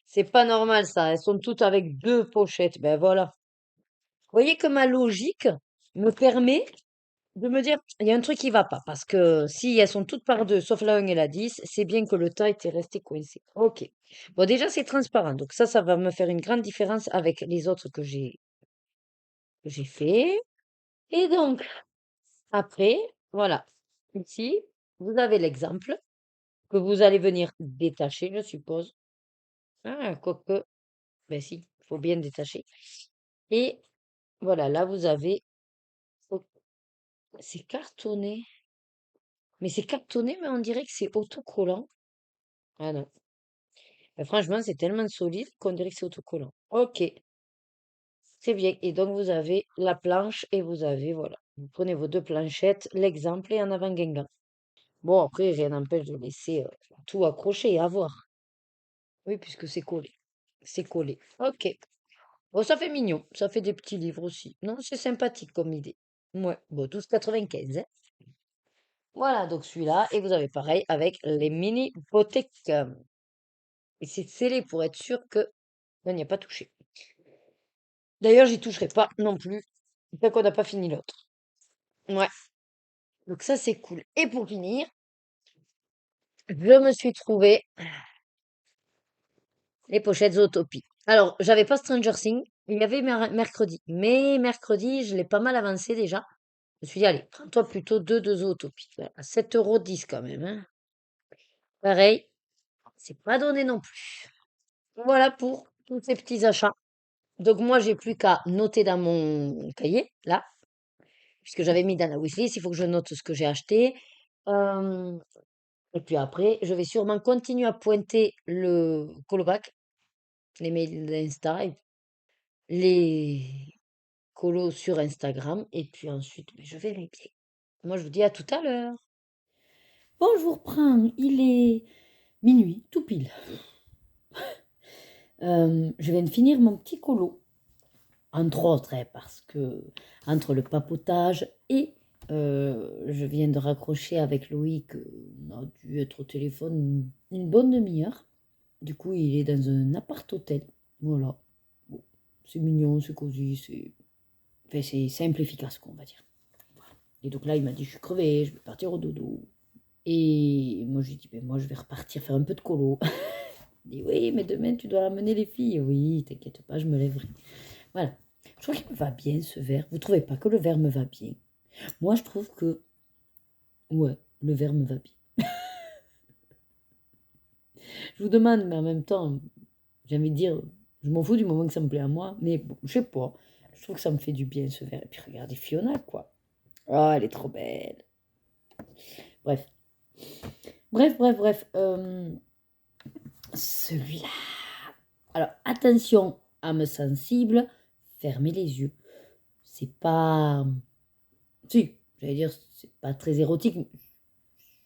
C'est pas normal ça. Elles sont toutes avec deux pochettes. Ben voilà. Vous voyez que ma logique me permet de me dire, il y a un truc qui va pas. Parce que si elles sont toutes par deux, sauf la 1 et la 10, c'est bien que le tas était resté coincé. Ok. Bon, déjà, c'est transparent. Donc ça va me faire une grande différence avec les autres que j'ai fait. Et donc, après, voilà. Ici, vous avez l'exemple que vous allez venir détacher, je suppose. Ah, quoique, ben si, il faut bien détacher. Et voilà, là, vous avez. Oh, c'est cartonné. Mais c'est cartonné, mais on dirait que c'est autocollant. Ah non. Ben, franchement, c'est tellement solide qu'on dirait que c'est autocollant. Ok, c'est bien. Et donc, vous avez la planche et vous avez, voilà. Vous prenez vos deux planchettes, l'exemple et en avant Guingamp. Bon, après, rien n'empêche de laisser tout accroché et à voir. Oui, puisque c'est collé. C'est collé. Ok. Bon, ça fait mignon. Ça fait des petits livres aussi. Non, c'est sympathique comme idée. Ouais. Bon, 12,95, hein. Voilà, donc celui-là. Et vous avez pareil avec les mini hypothèques. Et c'est scellé pour être sûr que on n'y a pas touché. D'ailleurs, j'y toucherai pas non plus. Tant qu'on n'a pas fini l'autre. Ouais. Donc ça, c'est cool. Et pour finir, je me suis trouvé les pochettes Zootopie. Alors, j'avais pas Stranger Things. Il y avait mercredi. Mais mercredi, je l'ai pas mal avancé déjà. Je me suis dit, allez, prends-toi plutôt deux de Zootopie. À 7,10 € quand même. Hein. pareil, c'est pas donné non plus. Voilà pour tous ces petits achats. Donc moi, j'ai plus qu'à noter dans mon cahier, là, puisque j'avais mis dans la wishlist, il faut que je note ce que j'ai acheté. Euh, et puis après, je vais sûrement continuer à pointer le callback, les mails d'Insta, les colos sur Instagram, et puis ensuite, je vais les pieds. Moi, je vous dis à tout à l'heure. Bon, je vous reprends. Il est minuit, tout pile. Je viens de finir mon petit colo. Entre autres, parce que entre le papotage et je viens de raccrocher avec Loïc, on a dû être au téléphone une bonne demi-heure. Du coup, il est dans un appart-hôtel. Voilà. Bon, c'est mignon, c'est cosy, c'est simple, efficace, quoi, on va dire. Voilà. Et donc là, il m'a dit, je suis crevée, je vais partir au dodo. Et moi, je lui ai dit, ben, moi, je vais repartir faire un peu de colo. Il dit, oui, mais demain, tu dois ramener les filles. Oui, t'inquiète pas, je me lèverai. Voilà. Je trouve qu'il me va bien, ce verre. Vous trouvez pas que le verre me va bien? Moi, je trouve que, ouais, le verre me va bien. Je vous demande, mais en même temps, j'ai envie de dire, je m'en fous du moment que ça me plaît à moi. Mais bon, je sais pas. Je trouve que ça me fait du bien, ce verre. Et puis, regardez Fiona, quoi. Oh, elle est trop belle. Bref. Bref. Celui-là. Alors, attention, âme sensible, fermez les yeux. C'est pas... Si, j'allais dire, c'est pas très érotique.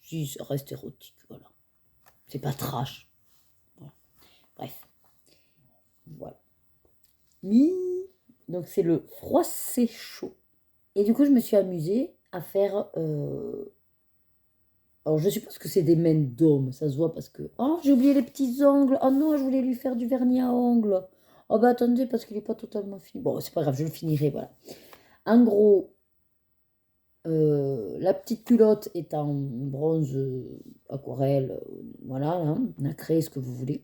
Si, ça reste érotique, voilà. C'est pas trash. Voilà. Bref. Voilà. Donc, c'est le froissé chaud. Et du coup, je me suis amusée à faire... Alors, je suppose que c'est des mains d'homme, ça se voit parce que... Oh, j'ai oublié les petits ongles. Oh non, je voulais lui faire du vernis à ongles. Oh bah attendez, parce qu'il n'est pas totalement fini. Bon, c'est pas grave, je le finirai, voilà. En gros, la petite culotte est en bronze aquarelle, voilà, là, nacré, ce que vous voulez.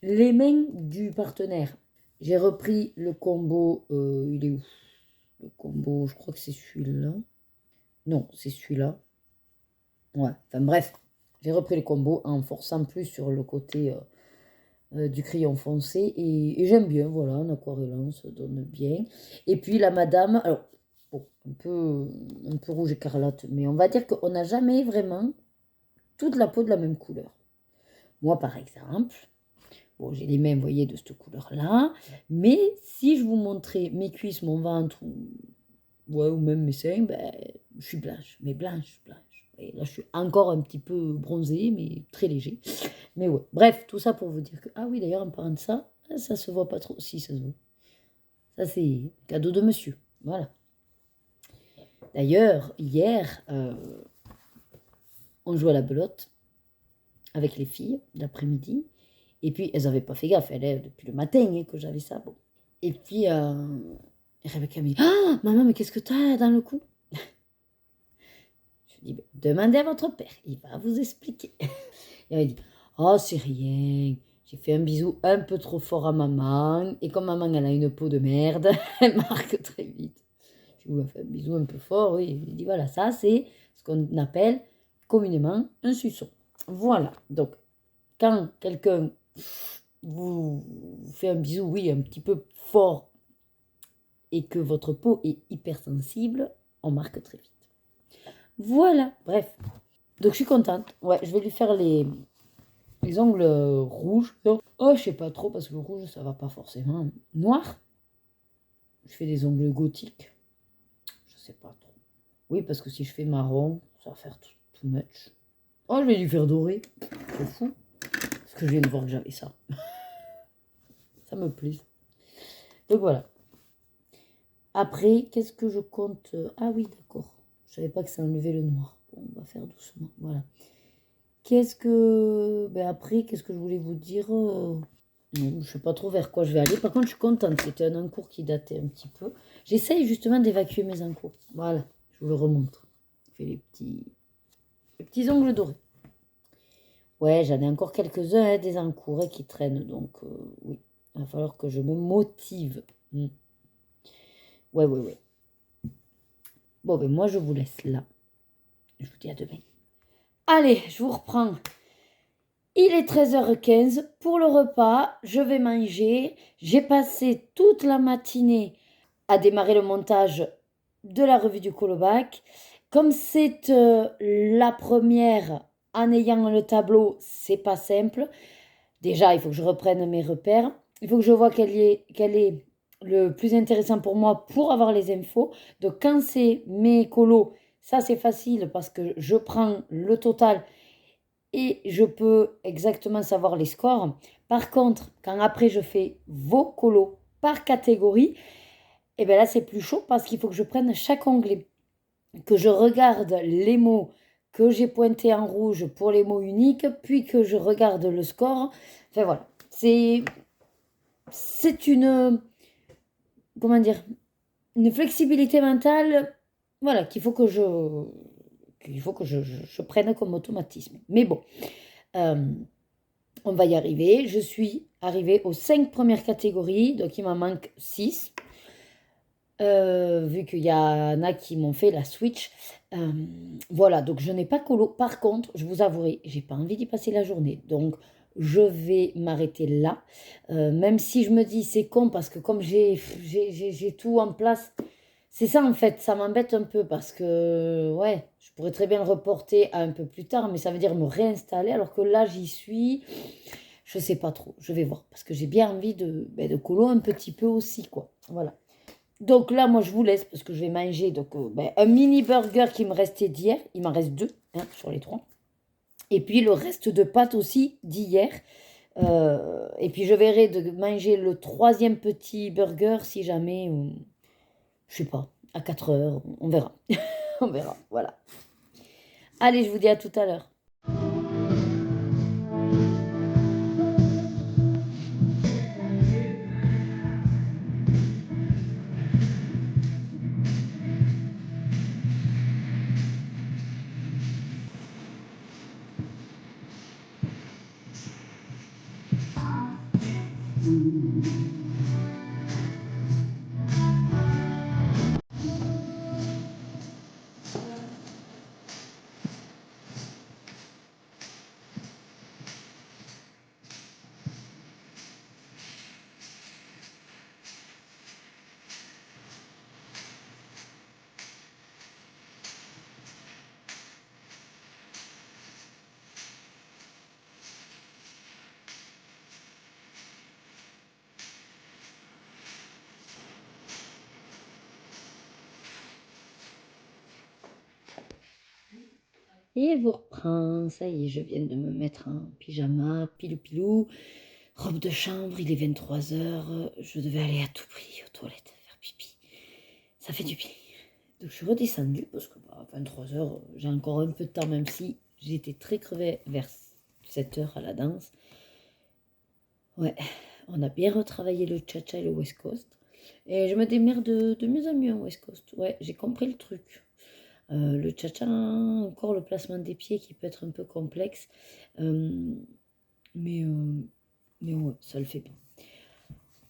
Les mains du partenaire. J'ai repris le combo, il est où? Le combo, je crois que c'est celui-là. Non, c'est celui-là. Ouais, enfin bref, j'ai repris le combo en forçant plus sur le côté du crayon foncé et j'aime bien, voilà, en aquarellant, ça donne bien. Et puis la madame, alors, bon, un peu rouge écarlate, mais on va dire qu'on n'a jamais vraiment toute la peau de la même couleur. Moi, par exemple, bon, j'ai les mains, vous voyez, de cette couleur-là, mais si je vous montrais mes cuisses, mon ventre, ouais, ou même mes seins, ben, je suis blanche, mais blanche. Et là, je suis encore un petit peu bronzée, mais très léger. Mais ouais, bref, tout ça pour vous dire que... Ah oui, d'ailleurs, en parlant de ça, ça se voit pas trop. Si, ça se voit. Ça, c'est cadeau de monsieur. Voilà. D'ailleurs, hier, on jouait à la belote avec les filles l'après-midi. Et puis, elles n'avaient pas fait gaffe. Elles, depuis le matin que j'avais ça. Bon. Et puis, Rebecca me dit, ah, maman, mais qu'est-ce que t'as dans le cou? Je dis, demandez à votre père, il va vous expliquer. Et elle dit, oh, c'est rien. J'ai fait un bisou un peu trop fort à maman. Et comme maman, elle a une peau de merde, elle marque très vite. Je lui ai fait un bisou un peu fort, oui. Je lui ai dit, voilà, ça, c'est ce qu'on appelle communément un suçon. Voilà. Donc, quand quelqu'un vous fait un bisou, oui, un petit peu fort, et que votre peau est hypersensible, on marque très vite. Voilà, bref. Donc, je suis contente. Ouais, je vais lui faire les ongles rouges. Oh, je sais pas trop parce que le rouge, ça va pas forcément. Noir. Je fais des ongles gothiques. Je sais pas trop. Oui, parce que si je fais marron, ça va faire too much. Oh, je vais lui faire doré. C'est fou. Parce que je viens de voir que j'avais ça. Ça me plaît. Donc voilà. Après, qu'est-ce que je compte? Ah oui, d'accord. Je savais pas que ça enlevait le noir. Bon, on va faire doucement. Voilà. Après, qu'est-ce que je voulais vous dire? Je sais pas trop vers quoi je vais aller. Par contre, je suis contente. C'était un encours qui datait un petit peu. J'essaye justement d'évacuer mes encours. Voilà, je vous le remontre. Je fais les petits ongles dorés. Ouais, j'en ai encore quelques-uns des encours qui traînent. Donc, oui, il va falloir que je me motive. Ouais. Bon, ben moi, je vous laisse là. Je vous dis à demain. Allez, je vous reprends. Il est 13h15 pour le repas, je vais manger. J'ai passé toute la matinée à démarrer le montage de la revue du Colobac. Comme c'est la première en ayant le tableau, c'est pas simple. Déjà, il faut que je reprenne mes repères. Il faut que je vois quel est le plus intéressant pour moi pour avoir les infos. Donc, quand c'est mes colos, ça c'est facile parce que je prends le total et je peux exactement savoir les scores. Par contre, quand après je fais vos colos par catégorie, et bien là c'est plus chaud parce qu'il faut que je prenne chaque onglet, que je regarde les mots que j'ai pointés en rouge pour les mots uniques, puis que je regarde le score. Enfin voilà, c'est une, comment dire, une flexibilité mentale, voilà, qu'il faut que je prenne comme automatisme. Mais bon, euh, on va y arriver. Je suis arrivée aux 5 premières catégories, donc il m'en manque 6. Vu qu'il y en a qui m'ont fait la switch. Voilà, donc je n'ai pas colo. Par contre, je vous avouerai, j'ai pas envie d'y passer la journée. Donc, je vais m'arrêter là. Même si je me dis, c'est con parce que comme j'ai tout en place, c'est ça en fait, ça m'embête un peu parce que, ouais, je pourrais très bien le reporter à un peu plus tard, mais ça veut dire me réinstaller alors que là, j'y suis. Je sais pas trop, je vais voir parce que j'ai bien envie de colo un petit peu aussi, quoi. Voilà. Donc là, moi, je vous laisse parce que je vais manger donc, un mini burger qui me restait d'hier. Il m'en reste 2 sur les 3. Et puis le reste de pâtes aussi d'hier. Et puis je verrai de manger le troisième petit burger si jamais, je sais pas, à 4 heures. On verra. On verra. Voilà. Allez, je vous dis à tout à l'heure. Et elle vous reprend. Ça y est, je viens de me mettre en pyjama, pilou-pilou. Robe de chambre, il est 23h. Je devais aller à tout prix aux toilettes faire pipi. Ça fait du bien. Donc je suis redescendue parce que 23h, j'ai encore un peu de temps, même si j'étais très crevée vers 7h à la danse. Ouais, on a bien retravaillé le cha-cha et le West Coast. Et je me démerde de mieux en mieux en West Coast. Ouais, j'ai compris le truc. Le cha-cha, encore le placement des pieds qui peut être un peu complexe. Euh, mais, euh, mais ouais, ça le fait bien.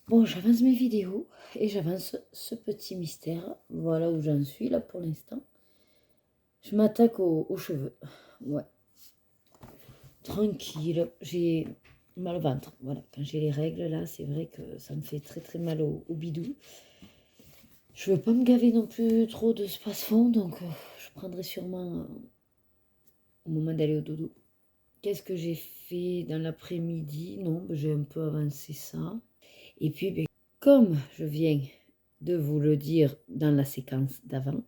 Bon, j'avance mes vidéos et j'avance ce petit mystère. Voilà où j'en suis là pour l'instant. Je m'attaque aux cheveux. Ouais. Tranquille. J'ai mal au ventre. Voilà. Quand j'ai les règles là, c'est vrai que ça me fait très très mal au bidou. Je veux pas me gaver non plus trop de space-fond, donc je prendrai sûrement au moment d'aller au dodo. Qu'est-ce que j'ai fait dans l'après-midi? Non, j'ai un peu avancé ça. Et puis, comme je viens de vous le dire dans la séquence d'avant,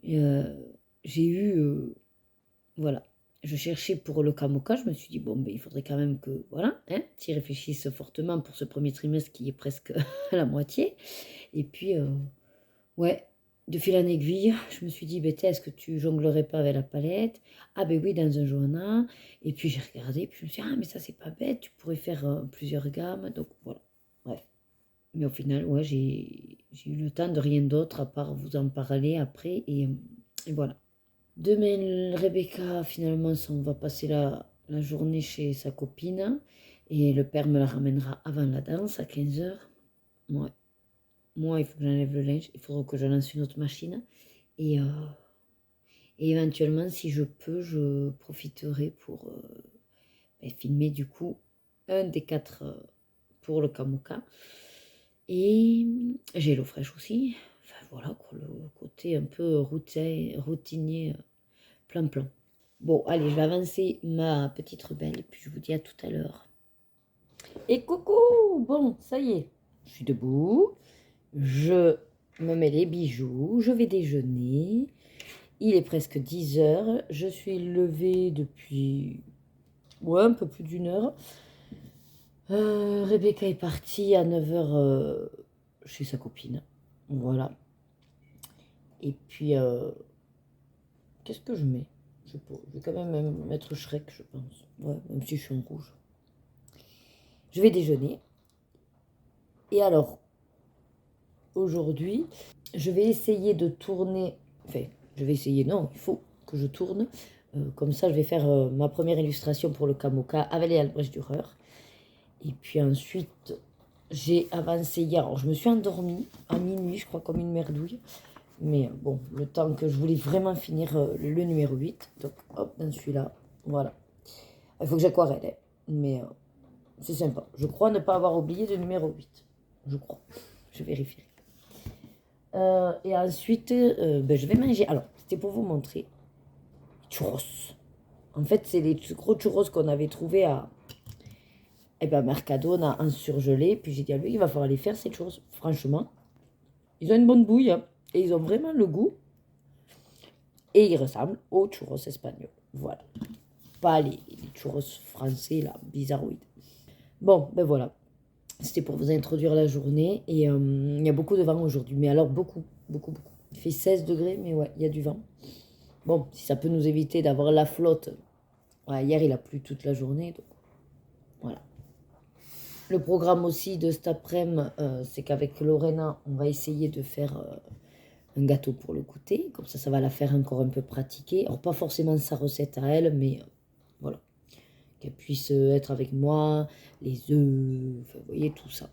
j'ai eu, voilà, je cherchais pour le Kamoka, je me suis dit, bon, il faudrait quand même que, voilà, tu y réfléchisses fortement pour ce premier trimestre qui est presque à la moitié. Et puis, ouais, de fil en aiguille, je me suis dit, est-ce que tu jonglerais pas avec la palette? Ah ben oui, dans un journal. Et puis j'ai regardé, puis je me suis dit, ah mais ça c'est pas bête, tu pourrais faire plusieurs gammes. Donc voilà, bref. Mais au final, ouais, j'ai eu le temps de rien d'autre à part vous en parler après. Et voilà. Demain, Rebecca, finalement, on va passer la journée chez sa copine. Et le père me la ramènera avant la danse à 15h. Ouais. Moi, il faut que j'enlève le linge. Il faudra que je lance une autre machine. Et éventuellement, si je peux, je profiterai filmer du coup un des 4 pour le Kamoka. Et j'ai l'eau fraîche aussi. Enfin voilà, quoi, le côté un peu routinier, plan. Bon, allez, je vais avancer ma petite rebelle et puis je vous dis à tout à l'heure. Et coucou! Bon, ça y est, je suis debout. Je me mets les bijoux, je vais déjeuner. Il est presque 10 heures. Je suis levée depuis un peu plus d'une heure. Rebecca est partie à 9 heures chez sa copine. Voilà. Et puis, qu'est-ce que je mets? Je sais pas. Je vais quand même mettre Shrek, je pense. Ouais, même si je suis en rouge. Je vais déjeuner. Et alors, aujourd'hui, je vais essayer de tourner. Enfin, je vais essayer, non, il faut que je tourne. Comme ça, je vais faire ma première illustration pour le Kamoka avec les Albrecht Dürer. Et puis ensuite, j'ai avancé hier. Alors, je me suis endormie à minuit, je crois, comme une merdouille. Mais bon, le temps que je voulais vraiment finir le numéro 8. Donc, hop, dans celui-là. Voilà. Il faut que j'aquarelle, hein. Mais c'est sympa. Je crois ne pas avoir oublié le numéro 8. Je crois. Je vérifie. Et ensuite, je vais manger. Alors, c'était pour vous montrer. Churros. En fait, c'est les gros churros qu'on avait trouvés à Mercadona en surgelé. Puis j'ai dit à lui, il va falloir les faire, ces churros. Franchement, ils ont une bonne bouille. Hein, et ils ont vraiment le goût. Et ils ressemblent aux churros espagnols. Voilà. Pas les churros français, là, bizarroïdes. Bon, ben voilà. C'était pour vous introduire la journée. Et il y a beaucoup de vent aujourd'hui. Mais alors, beaucoup. Il fait 16 degrés, mais ouais, il y a du vent. Bon, si ça peut nous éviter d'avoir la flotte. Ouais, hier, il a plu toute la journée. Donc, voilà. Le programme aussi de cet après-midi, c'est qu'avec Lorena, on va essayer de faire un gâteau pour le goûter. Comme ça va la faire encore un peu pratiquer. Alors, pas forcément sa recette à elle, mais voilà. Qu'elle puisse être avec moi, les œufs, enfin, vous voyez, tout ça.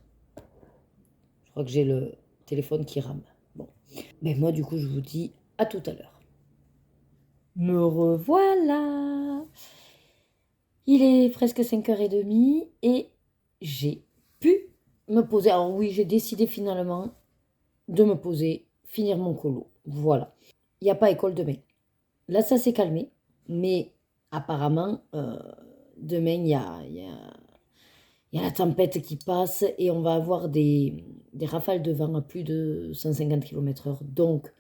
Je crois que j'ai le téléphone qui rame. Bon. Mais moi, du coup, je vous dis à tout à l'heure. Me revoilà. Il est presque 5h30 et j'ai pu me poser. Alors oui, j'ai décidé finalement de me poser, finir mon colo. Voilà. Il n'y a pas école demain. Là, ça s'est calmé. Mais apparemment, demain, il y a la tempête qui passe et on va avoir des rafales de vent à plus de 150 km/h. Donc,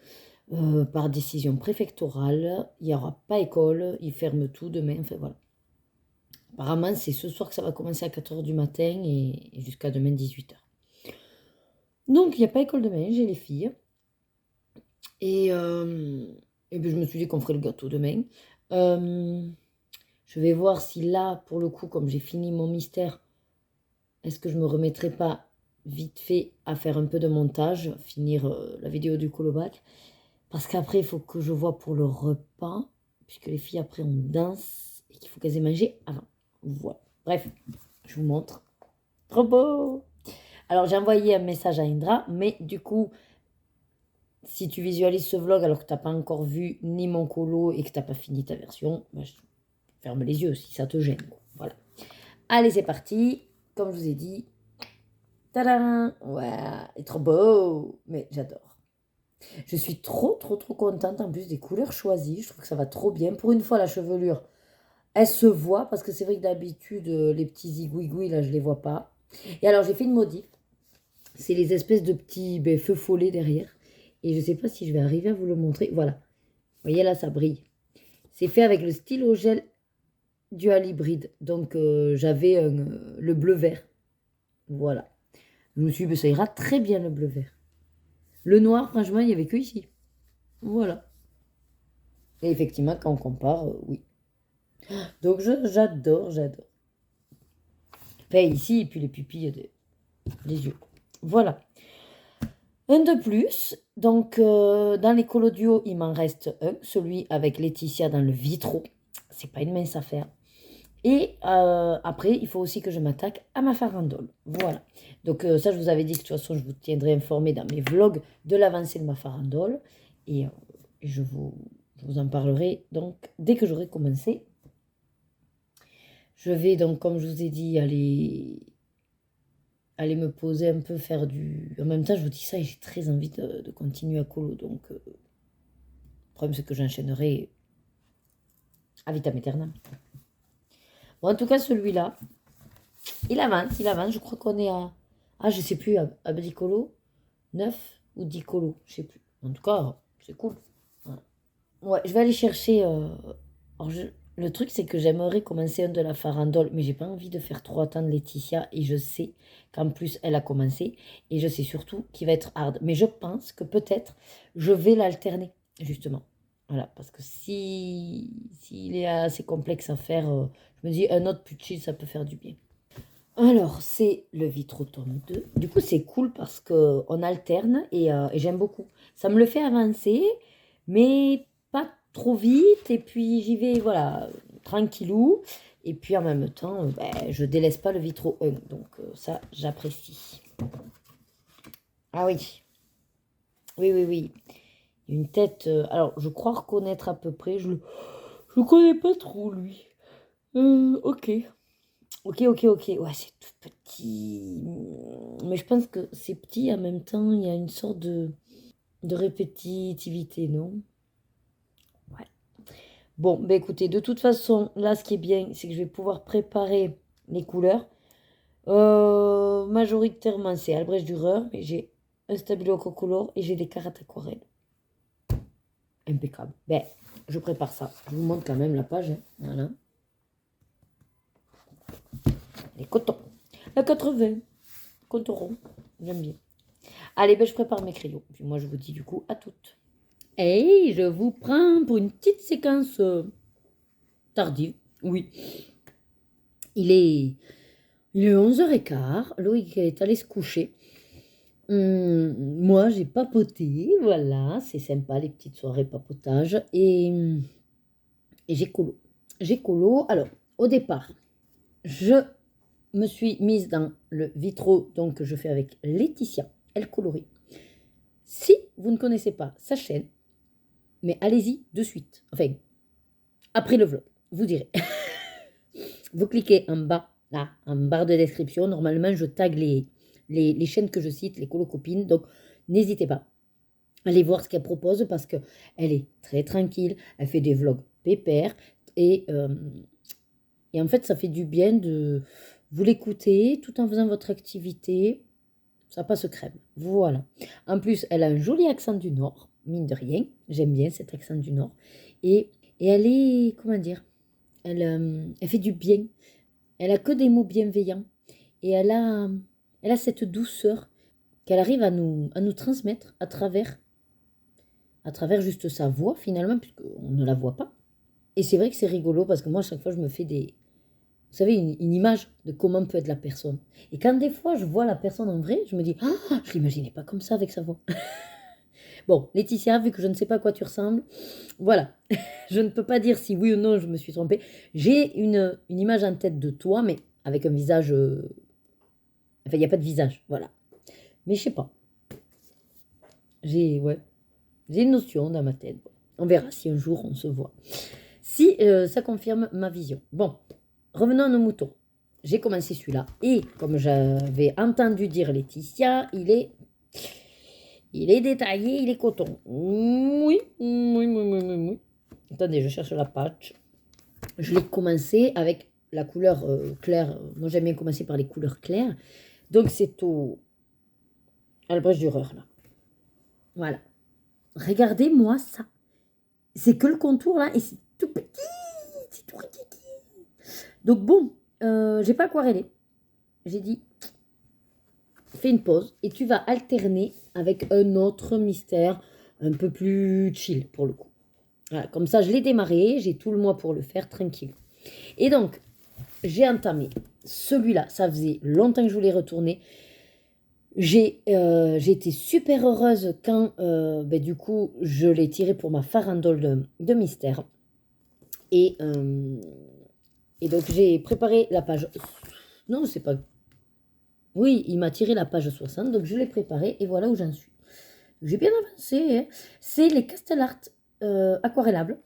par décision préfectorale, il n'y aura pas école. Ils ferment tout demain. Enfin, voilà. Apparemment, c'est ce soir que ça va commencer à 4h du matin et jusqu'à demain 18h. Donc, il n'y a pas école demain, j'ai les filles. Et puis, je me suis dit qu'on ferait le gâteau demain. Je vais voir si là, pour le coup, comme j'ai fini mon mystère, est-ce que je me remettrai pas vite fait à faire un peu de montage, finir la vidéo du colobac. Parce qu'après, il faut que je vois pour le repas, puisque les filles, après, on danse et qu'il faut qu'elles aient mangé avant. Voilà. Bref, je vous montre. Trop beau! Alors, j'ai envoyé un message à Indra, mais du coup, si tu visualises ce vlog alors que tu n'as pas encore vu ni mon colo et que tu n'as pas fini ta version, je ferme les yeux si ça te gêne. Voilà. Allez, c'est parti. Comme je vous ai dit, tadam! Ouais, il est trop beau! Mais j'adore. Je suis trop contente en plus des couleurs choisies. Je trouve que ça va trop bien. Pour une fois, la chevelure, elle se voit parce que c'est vrai que d'habitude, les petits zigouigouis, là, je les vois pas. Et alors, j'ai fait une modif. C'est les espèces de petits feux follets derrière. Et je sais pas si je vais arriver à vous le montrer. Voilà. Vous voyez là, ça brille. C'est fait avec le stylo gel dual hybride. Donc, j'avais le bleu-vert. Voilà. Je me suis dit, ça ira très bien le bleu-vert. Le noir, franchement, il n'y avait que ici. Voilà. Et effectivement, quand on compare, oui. Donc, j'adore. Enfin, ici, et puis les pupilles des yeux. Voilà. Un de plus. Donc, dans les colos duo, il m'en reste un. Celui avec Laetitia dans le vitro. C'est pas une mince affaire. Et après, il faut aussi que je m'attaque à ma farandole. Voilà. Donc ça, je vous avais dit que de toute façon, je vous tiendrai informé dans mes vlogs de l'avancée de ma farandole. Et je vous en parlerai donc dès que j'aurai commencé. Je vais donc, comme je vous ai dit, aller me poser un peu, faire du... En même temps, je vous dis ça et j'ai très envie de continuer à colo. Donc, le problème, c'est que j'enchaînerai à vitam aeternam. Bon, en tout cas, celui-là, il avance. Je crois qu'on est à... Ah, je sais plus, à 10 colos, 9 ou 10 colos, je sais plus. En tout cas, c'est cool. Ouais, je vais aller chercher... Alors, le truc, c'est que j'aimerais commencer un de la farandole, mais j'ai pas envie de faire trop attendre Laetitia. Et je sais qu'en plus, elle a commencé. Et je sais surtout qu'il va être hard. Mais je pense que peut-être, je vais l'alterner, justement. Voilà, parce que s'il est assez complexe à faire, je me dis, un autre plus chill, ça peut faire du bien. Alors, c'est le Vitrotome 2. Du coup, c'est cool parce qu'on alterne et j'aime beaucoup. Ça me le fait avancer, mais pas trop vite. Et puis, j'y vais, voilà, tranquillou. Et puis, en même temps, je délaisse pas le Vitro 1. Donc, ça, j'apprécie. Ah oui. Oui. Une tête... alors, je crois reconnaître à peu près. Je le connais pas trop, lui. Ok. Ok. Ouais, c'est tout petit. Mais je pense que c'est petit, en même temps, il y a une sorte de répétitivité, non? Ouais. Bon, ben écoutez, de toute façon, là, ce qui est bien, c'est que je vais pouvoir préparer les couleurs. Majoritairement, c'est Albrecht Dürer, mais j'ai un Stabilo Cocolor et j'ai des cartes aquarelles. Impeccable. Ben, je prépare ça. Je vous montre quand même la page. Hein. Voilà. Les cotons. La 80. Compte rond. J'aime bien. Allez, ben, je prépare mes crayons. Puis moi, je vous dis du coup à toutes. Hey, je vous prends pour une petite séquence tardive. Oui. Il est 11h15. Loïc est allé se coucher. Moi, j'ai papoté. Voilà, c'est sympa, les petites soirées papotage. Et j'ai colo. Alors, au départ, je me suis mise dans le vitro donc, que je fais avec Laetitia. Elle colorie. Si vous ne connaissez pas sa chaîne, mais allez-y de suite. Enfin, après le vlog, vous direz. Vous cliquez en bas, là, en barre de description. Normalement, je tag les chaînes que je cite, les colocopines. Donc, n'hésitez pas. Allez voir ce qu'elle propose parce qu'elle est très tranquille. Elle fait des vlogs pépères. Et en fait, ça fait du bien de vous l'écouter tout en faisant votre activité. Ça passe crème. Voilà. En plus, elle a un joli accent du Nord, mine de rien. J'aime bien cet accent du Nord. Et elle est, comment dire, elle fait du bien. Elle a que des mots bienveillants. Et elle a cette douceur qu'elle arrive à nous transmettre à travers juste sa voix, finalement, puisqu'on ne la voit pas. Et c'est vrai que c'est rigolo parce que moi, à chaque fois, je me fais vous savez, une image de comment peut être la personne. Et quand des fois, je vois la personne en vrai, je me dis, ah, je l'imaginais pas comme ça avec sa voix. Bon, Laetitia, vu que je ne sais pas à quoi tu ressembles, voilà. Je ne peux pas dire si oui ou non je me suis trompée. J'ai une image en tête de toi, mais avec un visage... Enfin, il n'y a pas de visage, voilà. Mais je sais pas. J'ai une notion dans ma tête. Bon, on verra si un jour on se voit. Si ça confirme ma vision. Bon, revenons à nos moutons. J'ai commencé celui-là. Et comme j'avais entendu dire Laetitia, il est détaillé, il est coton. Oui. Attendez, je cherche la page. Je l'ai commencé avec la couleur claire. Moi, j'aime bien commencer par les couleurs claires. Donc, c'est au Albrecht Dürer, là. Voilà. Regardez-moi ça. C'est que le contour, là, et c'est tout petit. C'est tout petit. Donc, bon, j'ai pas aquarellé. J'ai dit, fais une pause et tu vas alterner avec un autre mystère un peu plus chill, pour le coup. Voilà, comme ça, je l'ai démarré. J'ai tout le mois pour le faire, tranquille. Et donc, j'ai entamé celui-là. Ça faisait longtemps que je voulais retourner. J'ai été super heureuse quand, du coup, je l'ai tiré pour ma farandole de mystère. Et donc, j'ai préparé la page... Non, c'est pas... Oui, il m'a tiré la page 60, donc je l'ai préparé et voilà où j'en suis. J'ai bien avancé. Hein. C'est les Castellart aquarellables.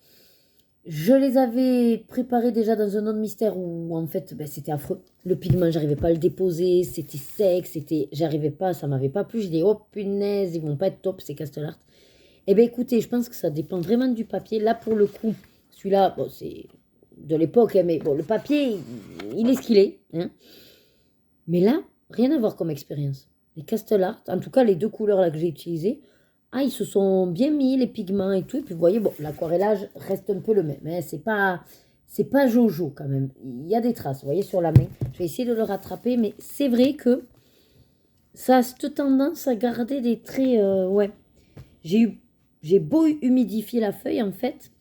Je les avais préparés déjà dans un autre mystère où en fait c'était affreux. Le pigment, j'arrivais pas à le déposer, c'était sec, j'arrivais pas, ça m'avait pas plu. J'ai dit, oh punaise, ils vont pas être top ces Castellart. Eh bien écoutez, je pense que ça dépend vraiment du papier. Là pour le coup, celui-là, bon c'est de l'époque, hein, mais bon le papier, il est ce qu'il est. Hein. Mais là, rien à voir comme expérience. Les Castellart, en tout cas les deux couleurs là que j'ai utilisées, ils se sont bien mis les pigments et tout. Et puis vous voyez, bon, l'aquarellage reste un peu le même. Hein, c'est pas Jojo quand même. Il y a des traces, vous voyez, sur la main. Je vais essayer de le rattraper, mais c'est vrai que ça a cette tendance à garder des traits. Ouais, j'ai beau humidifier la feuille, en fait,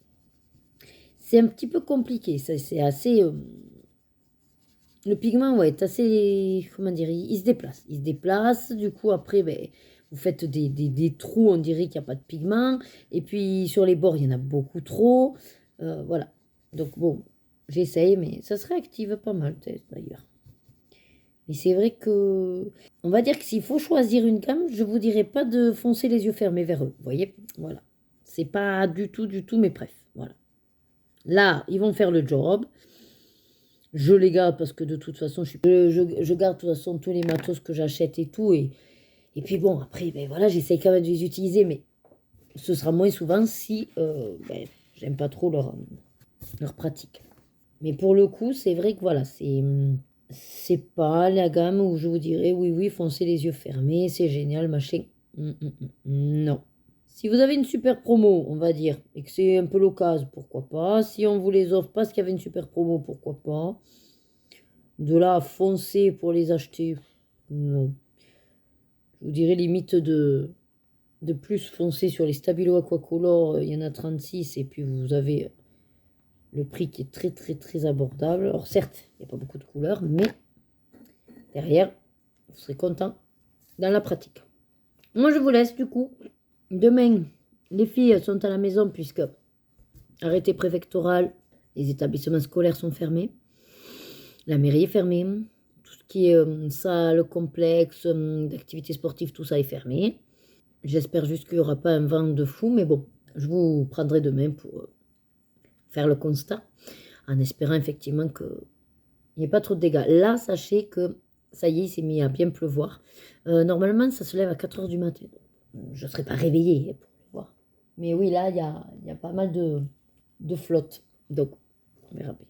c'est un petit peu compliqué. C'est assez. Le pigment, ouais, est assez. Comment dire, il se déplace. Il se déplace. Du coup, après, vous faites des trous, on dirait qu'il n'y a pas de pigment. Et puis, sur les bords, il y en a beaucoup trop. Voilà. Donc, bon, j'essaye, mais ça se réactive pas mal, peut-être, d'ailleurs. Mais c'est vrai que. On va dire que s'il faut choisir une gamme, je vous dirais pas de foncer les yeux fermés vers eux. Vous voyez? Voilà. C'est pas du tout, mais bref. Voilà. Là, ils vont faire le job. Je les garde parce que de toute façon, je garde de toute façon tous les matos que j'achète et tout. Et puis bon, après, voilà, j'essaye quand même de les utiliser, mais ce sera moins souvent si j'aime pas trop leur pratique. Mais pour le coup, c'est vrai que voilà, c'est pas la gamme où je vous dirais oui, foncez les yeux fermés, c'est génial, machin. Non. Si vous avez une super promo, on va dire, et que c'est un peu l'occasion, pourquoi pas. Si on vous les offre parce qu'il y avait une super promo, pourquoi pas. De là à foncer pour les acheter, non. Je vous dirais limite de plus foncer sur les Stabilo Aquacolor, il y en a 36, et puis vous avez le prix qui est très abordable. Alors certes, il n'y a pas beaucoup de couleurs, mais derrière, vous serez content dans la pratique. Moi, je vous laisse du coup. Demain, les filles sont à la maison puisque arrêté préfectoral, les établissements scolaires sont fermés, la mairie est fermée, tout ce qui est salle, complexe, d'activités sportives, tout ça est fermé. J'espère juste qu'il n'y aura pas un vent de fou, mais bon, je vous prendrai demain pour faire le constat, en espérant effectivement qu'il n'y ait pas trop de dégâts. Là, sachez que ça y est, il s'est mis à bien pleuvoir. Normalement, ça se lève à 4 h du matin. Je ne serai pas réveillée pour le voir. Mais oui, là, il y a pas mal de flotte. Donc, on verra bien.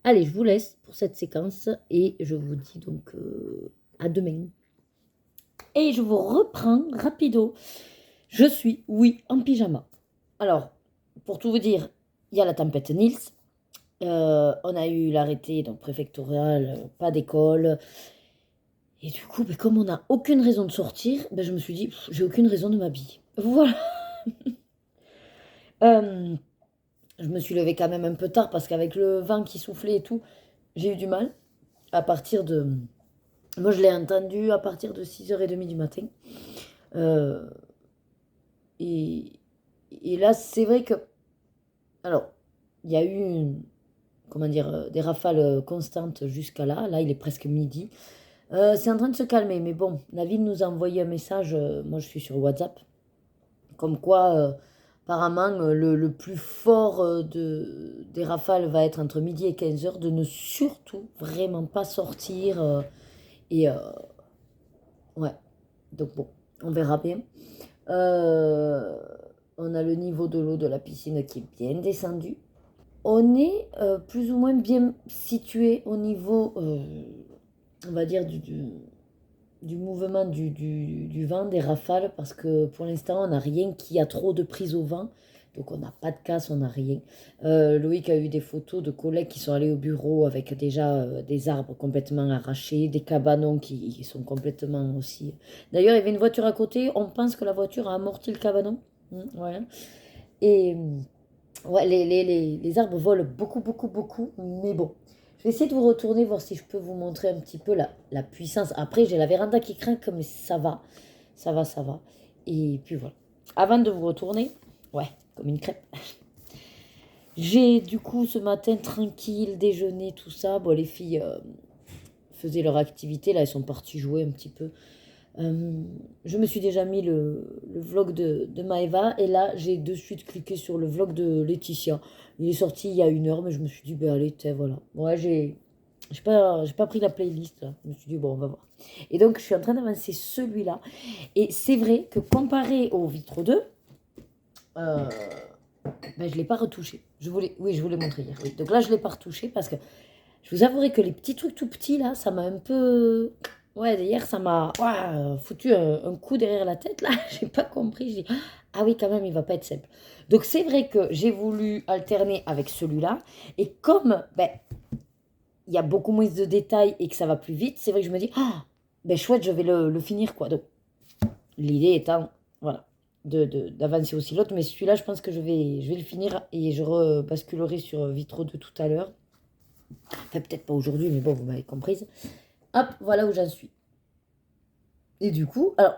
Allez, je vous laisse pour cette séquence et je vous dis donc à demain. Et je vous reprends rapido. Je suis, oui, en pyjama. Alors, pour tout vous dire, il y a la tempête Nils. On a eu l'arrêté donc préfectoral, pas d'école. Et du coup, comme on n'a aucune raison de sortir, je me suis dit, j'ai aucune raison de m'habiller. Voilà. Je me suis levée quand même un peu tard parce qu'avec le vent qui soufflait et tout, j'ai eu du mal. À partir de... Moi, je l'ai entendu à partir de 6 h 30 du matin. Et là, c'est vrai que... Alors, il y a eu, des rafales constantes jusqu'à là. Là, il est presque midi. C'est en train de se calmer. Mais bon, la ville nous a envoyé un message. Moi, je suis sur WhatsApp. Comme quoi, apparemment, le plus fort des rafales va être entre midi et 15 h. De ne surtout vraiment pas sortir. Ouais. Donc bon, on verra bien. On a le niveau de l'eau de la piscine qui est bien descendu. On est plus ou moins bien situé au niveau, on va dire, du mouvement du vent, des rafales, parce que pour l'instant, on n'a rien qui a trop de prise au vent. Donc, on n'a pas de casse, on n'a rien. Loïc a eu des photos de collègues qui sont allés au bureau avec déjà des arbres complètement arrachés, des cabanons qui sont complètement aussi... D'ailleurs, il y avait une voiture à côté. On pense que la voiture a amorti le cabanon. Voilà. Et ouais, les arbres volent beaucoup. Mais bon, je vais essayer de vous retourner, voir si je peux vous montrer un petit peu la puissance. Après, j'ai la véranda qui craque, mais ça va. Ça va. Et puis voilà. Avant de vous retourner, ouais, comme une crêpe. J'ai du coup ce matin tranquille, déjeuner, tout ça. Bon, les filles faisaient leur activité. Là, elles sont parties jouer un petit peu. Je me suis déjà mis le vlog de Maëva et là j'ai de suite cliqué sur le vlog de Laetitia. Il est sorti il y a 1 heure, mais je me suis dit, ben allez, voilà. Ouais, j'ai pas pris la playlist là. Je me suis dit, bon, on va voir. Et donc je suis en train d'avancer celui-là. Et c'est vrai que comparé au Vitro 2, ben, je ne l'ai pas retouché. Oui, je voulais montrer hier. Oui. Donc là, je ne l'ai pas retouché parce que je vous avouerai que les petits trucs tout petits là, ça m'a un peu. Ouais, hier, ça m'a foutu un coup derrière la tête là. J'ai pas compris. J'ai dit, ah oui, quand même, il va pas être simple. Donc c'est vrai que j'ai voulu alterner avec celui-là. Et comme ben, il y a beaucoup moins de détails et que ça va plus vite, c'est vrai que je me dis, ah, ben chouette, je vais le finir quoi. Donc l'idée étant, voilà, d'avancer aussi l'autre. Mais celui-là, je pense que je vais le finir et je rebasculerai sur Vitro de tout à l'heure. Enfin, peut-être pas aujourd'hui, mais bon, vous m'avez comprise. Hop, voilà où j'en suis. Et du coup, alors,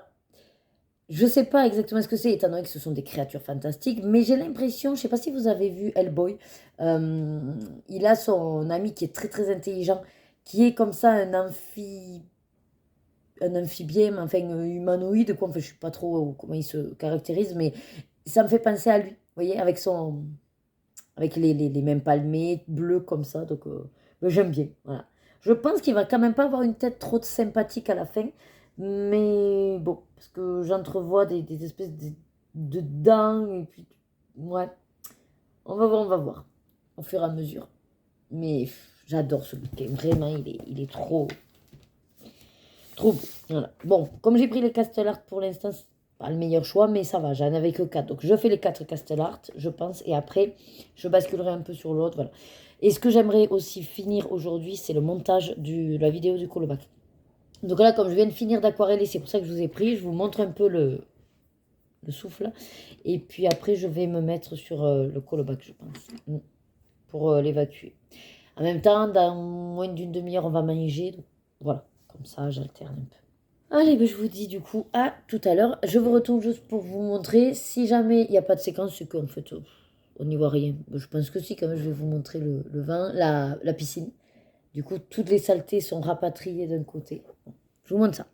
je sais pas exactement ce que c'est, étant donné que ce sont des créatures fantastiques, mais j'ai l'impression, je sais pas si vous avez vu Hellboy, il a son ami qui est très très intelligent, qui est comme ça un amphibien, enfin humanoïde, quoi. Enfin, je sais pas trop comment il se caractérise, mais ça me fait penser à lui, vous voyez, avec les mêmes palmés bleus comme ça, donc mais j'aime bien, voilà. Je pense qu'il va quand même pas avoir une tête trop sympathique à la fin, mais bon, parce que j'entrevois des espèces de dents, et puis, ouais, on va voir, au fur et à mesure. Mais j'adore ce bouquin, vraiment, il est trop beau. Voilà. Bon, comme j'ai pris les Castellart pour l'instant, c'est pas le meilleur choix, mais ça va, j'en avais que 4. Donc je fais les 4 Castellart, je pense, et après, je basculerai un peu sur l'autre. Voilà. Et ce que j'aimerais aussi finir aujourd'hui, c'est le montage de la vidéo du callback. Donc là, comme je viens de finir d'aquareller, c'est pour ça que je vous ai pris, je vous montre un peu le souffle. Et puis après, je vais me mettre sur le callback, je pense, pour l'évacuer. En même temps, dans moins d'une demi-heure, on va manger. Donc voilà, comme ça, j'alterne un peu. Allez, ben, je vous dis du coup à tout à l'heure. Je vous retourne juste pour vous montrer. Si jamais il n'y a pas de séquence, c'est qu'en fait, on n'y voit rien. Je pense que si, quand même, je vais vous montrer le vin, la piscine. Du coup, toutes les saletés sont rapatriées d'un côté. Bon, je vous montre ça.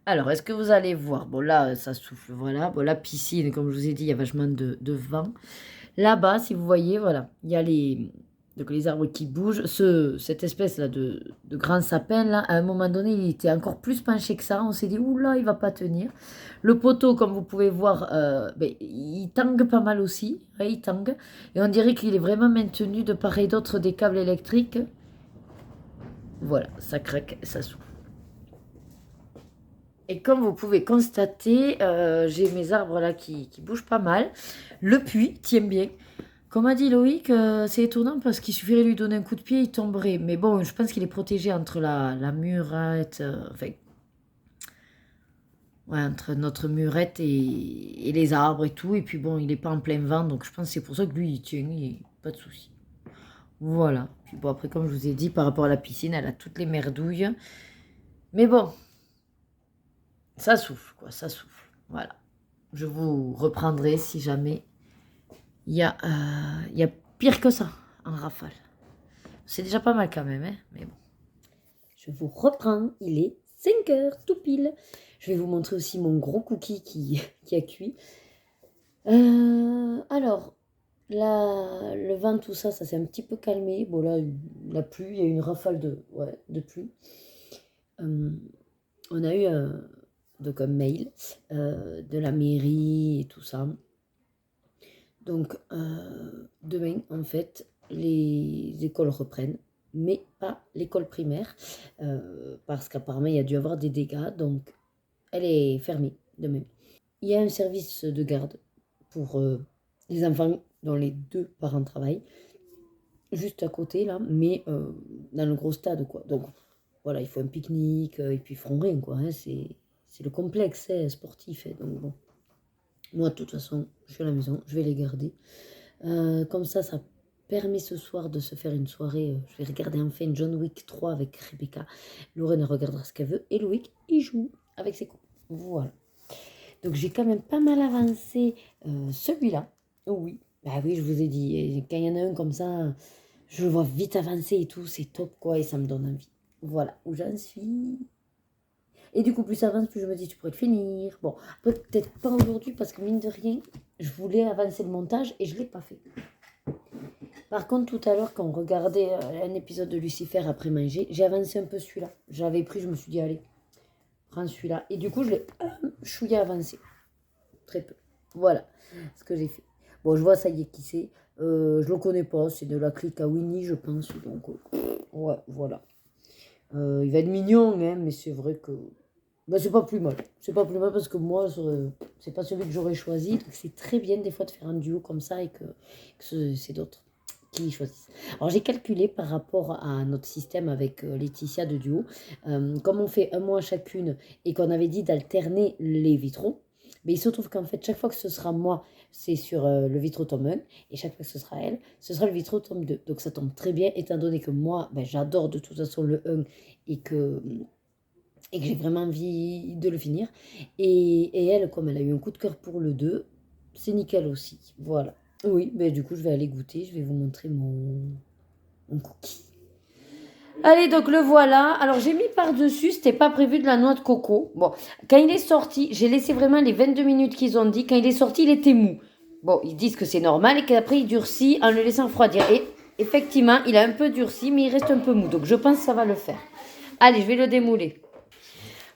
Alors, est-ce que vous allez voir? Bon, là, ça souffle, voilà. Bon, la piscine, comme je vous ai dit, il y a vachement de vent. Là-bas, si vous voyez, voilà, il y a donc les arbres qui bougent. Cette espèce-là de grand sapin, là, à un moment donné, il était encore plus penché que ça. On s'est dit, oula, il va pas tenir. Le poteau, comme vous pouvez voir, ben, il tangue pas mal aussi. Ouais, il tangue. Et on dirait qu'il est vraiment maintenu de part et d'autre des câbles électriques. Voilà, ça craque, ça souffle. Et comme vous pouvez constater, j'ai mes arbres là qui bougent pas mal. Le puits tient bien. Comme a dit Loïc, c'est étonnant parce qu'il suffirait de lui donner un coup de pied, il tomberait. Mais bon, je pense qu'il est protégé entre la murette, enfin, ouais, entre notre murette et les arbres et tout. Et puis bon, il n'est pas en plein vent, donc je pense que c'est pour ça que lui, il tient, pas de souci. Voilà. Puis bon, après, comme je vous ai dit, par rapport à la piscine, elle a toutes les merdouilles. Mais bon, ça souffle, quoi, ça souffle. Voilà. Je vous reprendrai si jamais il y a pire que ça en rafale. C'est déjà pas mal quand même, hein, mais bon. Je vous reprends, il est 5 heures tout pile. Je vais vous montrer aussi mon gros cookie qui a cuit. Alors, là, le vent, tout ça, ça s'est un petit peu calmé. Bon, là, la pluie, il y a eu une rafale de pluie. On a eu donc un mail de la mairie et tout ça. Donc, demain, en fait, les écoles reprennent, mais pas l'école primaire, parce qu'apparemment, il y a dû avoir des dégâts, donc elle est fermée demain. Il y a un service de garde pour les enfants dont les 2 parents travaillent, juste à côté, là, mais dans le gros stade, quoi. Donc, voilà, il faut un pique-nique, et puis ils feront rien, quoi. Hein, c'est le complexe sportif, hein, donc bon. Moi, de toute façon, je suis à la maison, je vais les garder. Comme ça permet ce soir de se faire une soirée. Je vais regarder enfin John Wick 3 avec Rebecca. Lorraine regardera ce qu'elle veut. Et Loïc, il joue avec ses copains. Voilà. Donc j'ai quand même pas mal avancé celui-là. Oh oui. Bah oui, je vous ai dit. Et quand il y en a un comme ça, je le vois vite avancer et tout. C'est top, quoi. Et ça me donne envie. Voilà où j'en suis. Et du coup, plus ça avance, plus je me dis, tu pourrais le finir. Bon, après, peut-être pas aujourd'hui, parce que mine de rien, je voulais avancer le montage et je ne l'ai pas fait. Par contre, tout à l'heure, quand on regardait un épisode de Lucifer après manger, j'ai avancé un peu celui-là. J'avais pris, je me suis dit, allez, prends celui-là. Et du coup, je l'ai chouillé avancé. Très peu. Voilà ce que j'ai fait. Bon, je vois, ça y est, qui c'est. Je le connais pas, c'est de la clique à Winnie, je pense. Donc, ouais, voilà. Il va être mignon, hein, mais c'est vrai que... Ben, c'est pas plus mal. C'est pas plus mal parce que moi, c'est pas celui que j'aurais choisi. Donc, c'est très bien des fois de faire un duo comme ça et que c'est d'autres qui choisissent. Alors, j'ai calculé par rapport à notre système avec Laetitia de duo. Comme on fait un mois chacune et qu'on avait dit d'alterner les vitraux, mais il se trouve qu'en fait, chaque fois que ce sera moi, c'est sur le vitro tome 1, et chaque fois que ce sera elle, ce sera le vitro tome 2. Donc ça tombe très bien, étant donné que moi, ben, j'adore de toute façon le 1 et que j'ai vraiment envie de le finir. Et elle, comme elle a eu un coup de cœur pour le 2, c'est nickel aussi. Voilà. Oui, ben du coup, je vais aller goûter, je vais vous montrer mon cookie. Allez, donc le voilà. Alors, j'ai mis par-dessus, c'était pas prévu, de la noix de coco. Bon, quand il est sorti, j'ai laissé vraiment les 22 minutes qu'ils ont dit. Quand il est sorti, il était mou. Bon, ils disent que c'est normal et qu'après, il durcit en le laissant refroidir. Et effectivement, il a un peu durci, mais il reste un peu mou. Donc, je pense que ça va le faire. Allez, je vais le démouler.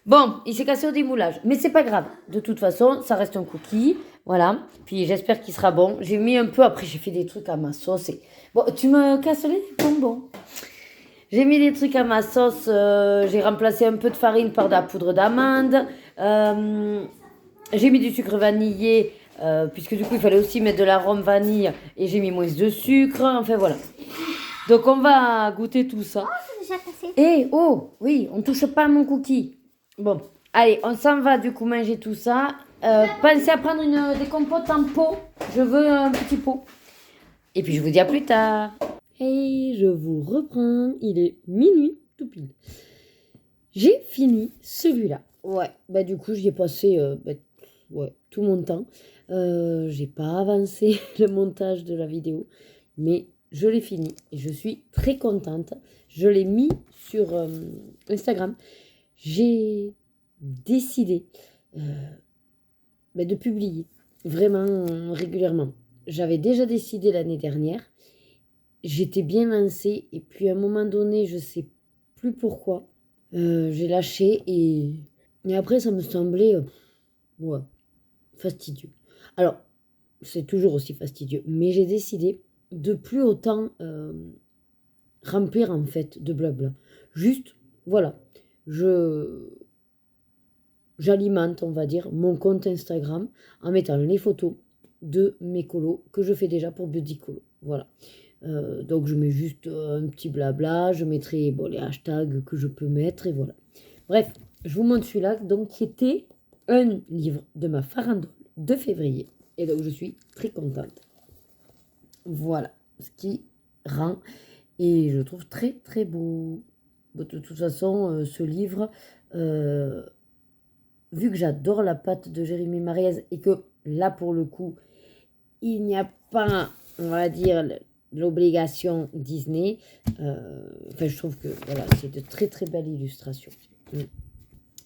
Bon, il s'est cassé au démoulage, mais c'est pas grave. De toute façon, ça reste un cookie. Voilà. Puis, j'espère qu'il sera bon. J'ai mis un peu, après, j'ai fait des trucs à ma sauce. Bon, tu me casses les bonbons. J'ai mis des trucs à ma sauce, j'ai remplacé un peu de farine par de la poudre d'amande. J'ai mis du sucre vanillé, puisque du coup il fallait aussi mettre de l'arôme vanille et j'ai mis moins de sucre. Enfin voilà. Donc on va goûter tout ça. Oh, c'est déjà passé. Et oh, oui, on touche pas à mon cookie. Bon, allez, on s'en va du coup manger tout ça. Pensez à prendre des compotes en pot. Je veux un petit pot. Et puis je vous dis à plus tard. Hey, je vous reprends, il est minuit tout pile. J'ai fini celui-là. Ouais, bah du coup j'y ai passé tout mon temps. J'ai pas avancé le montage de la vidéo, mais je l'ai fini et je suis très contente. Je l'ai mis sur Instagram. J'ai décidé de publier vraiment régulièrement. J'avais déjà décidé l'année dernière. J'étais bien lancée et puis à un moment donné, je sais plus pourquoi, j'ai lâché et après ça me semblait fastidieux. Alors, c'est toujours aussi fastidieux, mais j'ai décidé de plus autant remplir en fait de blabla. Juste, voilà, j'alimente, on va dire, mon compte Instagram en mettant les photos de mes colos que je fais déjà pour Beauty Colo. Voilà. Donc je mets juste un petit blabla, je mettrai les hashtags que je peux mettre et voilà. Bref, je vous montre celui-là, donc qui était un livre de ma farandole de février. Et donc je suis très contente. Voilà, ce qui rend et je trouve très très beau. De toute façon, ce livre, vu que j'adore la patte de Jérémy Mariez et que là pour le coup, il n'y a pas, on va dire, l'obligation Disney. Je trouve que voilà, c'est de très très belles illustrations.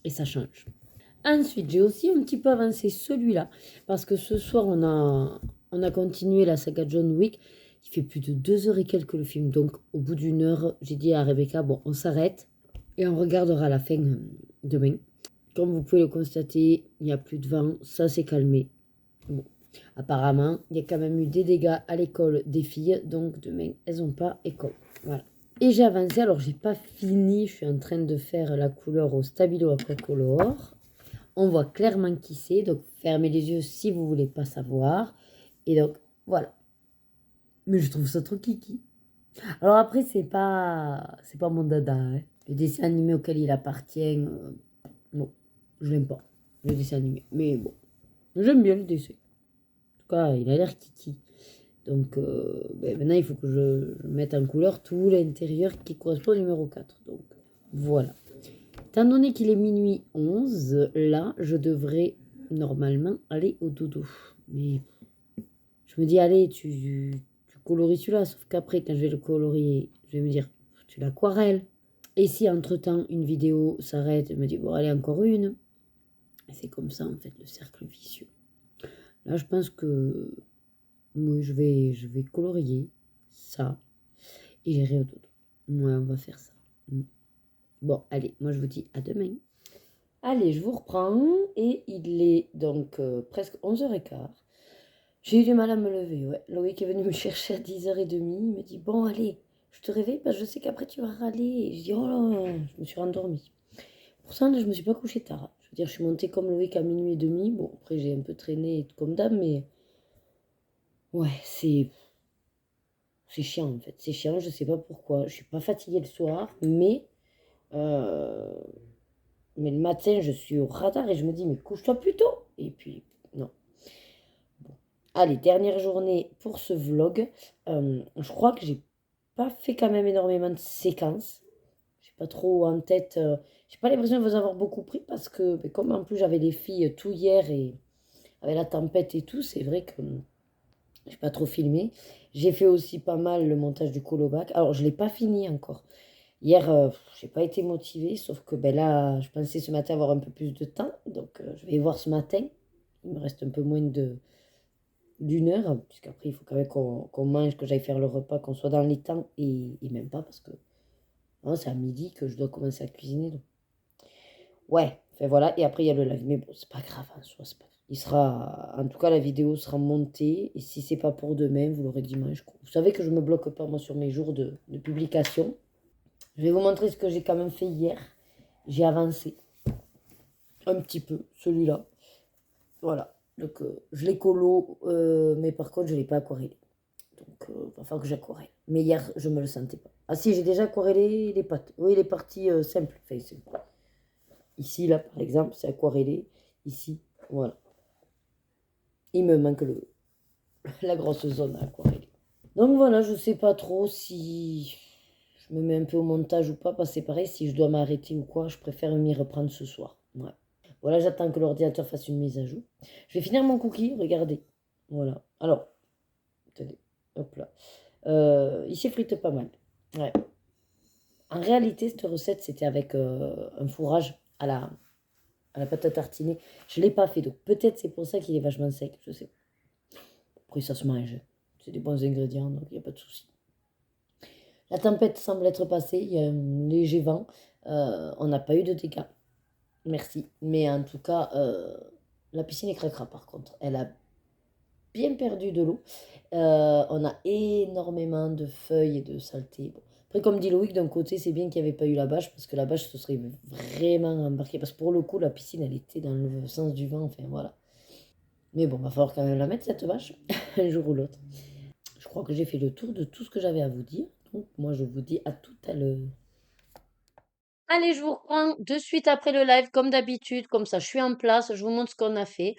Et ça change. Ensuite, j'ai aussi un petit peu avancé celui-là, parce que ce soir, on a continué la saga John Wick. Il fait plus de 2 heures et quelques le film. Donc, au bout d'une heure, j'ai dit à Rebecca, bon, on s'arrête et on regardera la fin demain. Comme vous pouvez le constater, il n'y a plus de vent, ça s'est calmé. Bon. Apparemment, il y a quand même eu des dégâts à l'école des filles, donc demain, elles n'ont pas école. Voilà. Et j'ai avancé, alors j'ai pas fini, je suis en train de faire la couleur au Stabilo après color. On voit clairement qui c'est, donc fermez les yeux si vous voulez pas savoir. Et donc, voilà. Mais je trouve ça trop kiki. Alors après, c'est pas mon dada. Hein. Le dessin animé auquel il appartient, non, je l'aime pas, le dessin animé. Mais bon, j'aime bien le dessin. En tout cas, il a l'air kiki. Donc, maintenant, il faut que je mette en couleur tout l'intérieur qui correspond au numéro 4. Donc, voilà. Étant donné qu'il est minuit 11, là, je devrais normalement aller au dodo. Mais je me dis, allez, tu coloris celui-là. Sauf qu'après, quand je vais le colorier, je vais me dire, tu l'aquarelles. Et si entre-temps une vidéo s'arrête, elle me dit bon allez encore une. C'est comme ça en fait le cercle vicieux. Là je pense que oui, je vais colorier ça et j'irai au dodo. Ouais, on va faire ça. Bon, allez, moi je vous dis à demain. Allez, je vous reprends et il est donc presque 11h15. J'ai eu du mal à me lever, ouais. Loïc est venu me chercher à 10h30. Il me dit bon, allez, je te réveille parce que je sais qu'après tu vas râler. Et je dis oh là, je me suis rendormie. Pourtant, là, je me suis pas couchée tard. Je veux dire, je suis montée comme Loïc à minuit et demi. Bon, après, j'ai un peu traîné comme d'hab, mais ouais, c'est chiant en fait. C'est chiant, je sais pas pourquoi. Je suis pas fatiguée le soir, euh, mais le matin, je suis au radar et je me dis, mais couche-toi plus tôt. Et puis, non. Bon. Allez, dernière journée pour ce vlog. Je crois que j'ai pas fait quand même énormément de séquences. J'ai pas trop en tête. J'ai pas l'impression de vous avoir beaucoup pris parce que, ben, comme en plus j'avais les filles tout hier et avec la tempête et tout, c'est vrai que j'ai pas trop filmé. J'ai fait aussi pas mal le montage du colobac. Alors, je l'ai pas fini encore. Hier, j'ai pas été motivée, sauf que ben là, je pensais ce matin avoir un peu plus de temps. Donc, je vais voir ce matin. Il me reste un peu moins d'une heure, puisqu'après, il faut quand même qu'on mange, que j'aille faire le repas, qu'on soit dans les temps, et même pas, parce que hein, c'est à midi que je dois commencer à cuisiner. Donc. Ouais, enfin voilà, et après, il y a le live. Mais bon, c'est pas grave en soi, c'est pas grave. Il sera, en tout cas, la vidéo sera montée, et si c'est pas pour demain, vous l'aurez dimanche. Vous savez que je me bloque pas, moi, sur mes jours de publication. Je vais vous montrer ce que j'ai quand même fait hier. J'ai avancé un petit peu, celui-là. Voilà. Donc, je l'ai colo, mais par contre, je ne l'ai pas aquarellé. Donc, il va falloir que j'aquarelle. Mais hier, je ne me le sentais pas. Ah si, j'ai déjà aquarellé les pattes. Oui, les parties simples. Enfin, ici, là, par exemple, c'est aquarellé. Ici, voilà. Il me manque la grosse zone à aquareller. Donc voilà, je ne sais pas trop si je me mets un peu au montage ou pas, parce que c'est pareil, si je dois m'arrêter ou quoi, je préfère m'y reprendre ce soir. Ouais. Voilà, j'attends que l'ordinateur fasse une mise à jour. Je vais finir mon cookie, regardez. Voilà. Alors, attendez, hop là. Il s'effrite pas mal. Ouais. En réalité, cette recette, c'était avec un fourrage à la pâte à tartiner. Je ne l'ai pas fait, donc peut-être c'est pour ça qu'il est vachement sec, je sais. Après, ça se mange. C'est des bons ingrédients, donc il n'y a pas de souci. La tempête semble être passée, il y a un léger vent. On n'a pas eu de dégâts. Merci. Mais en tout cas, la piscine est cracra par contre. Elle a bien perdu de l'eau. On a énormément de feuilles et de saleté. Bon. Après, comme dit Loïc, d'un côté, c'est bien qu'il n'y avait pas eu la bâche, parce que la bâche se serait vraiment embarquée. Parce que pour le coup, la piscine, elle était dans le sens du vent. Enfin, voilà. Mais bon, va falloir quand même la mettre, cette bâche, un jour ou l'autre. Je crois que j'ai fait le tour de tout ce que j'avais à vous dire. Donc, moi, je vous dis à tout à l'heure. Allez, je vous reprends de suite après le live, comme d'habitude. Comme ça, je suis en place, je vous montre ce qu'on a fait.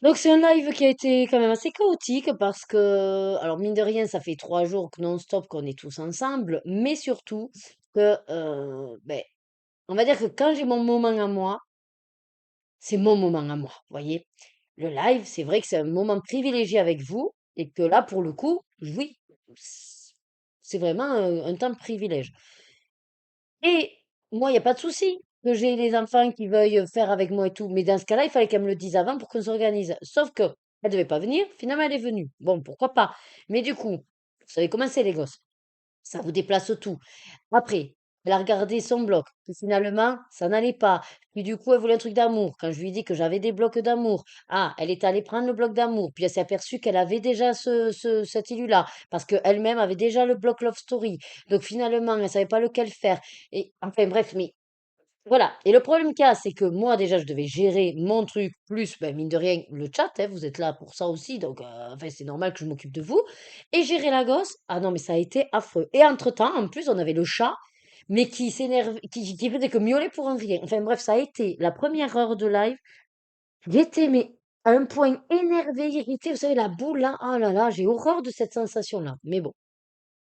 Donc, c'est un live qui a été quand même assez chaotique parce que, alors, mine de rien, ça fait 3 jours que non-stop qu'on est tous ensemble, mais surtout que, ben, on va dire que quand j'ai mon moment à moi, c'est mon moment à moi, voyez. Le live, c'est vrai que c'est un moment privilégié avec vous et que là, pour le coup, oui, c'est vraiment un temps de privilège. Et moi, il y a pas de souci que j'ai les enfants qui veuillent faire avec moi et tout. Mais dans ce cas-là, il fallait qu'elle me le dise avant pour qu'on s'organise. Sauf que elle devait pas venir. Finalement, elle est venue. Bon, pourquoi pas. Mais du coup, vous savez comment c'est les gosses. Ça vous déplace tout. Après, elle a regardé son bloc. Puis finalement, ça n'allait pas. Puis du coup, elle voulait un truc d'amour. Quand je lui ai dit que j'avais des blocs d'amour, ah, elle est allée prendre le bloc d'amour. Puis elle s'est aperçue qu'elle avait déjà cet élu-là. Parce qu'elle-même avait déjà le bloc Love Story. Donc finalement, elle savait pas lequel faire. Et enfin bref, mais voilà. Et le problème qu'il y a, c'est que moi, déjà, je devais gérer mon truc, plus, ben, mine de rien, le chat, hein, vous êtes là pour ça aussi, donc enfin, c'est normal que je m'occupe de vous. Et gérer la gosse, ah non, mais ça a été affreux. Et entre-temps, en plus, on avait le chat, mais qui s'énerve, qui faisait que miauler pour un rien. Enfin bref, ça a été la première heure de live. J'étais, mais à un point énervé, irrité, vous savez, la boule là, ah là là, j'ai horreur de cette sensation-là. Mais bon.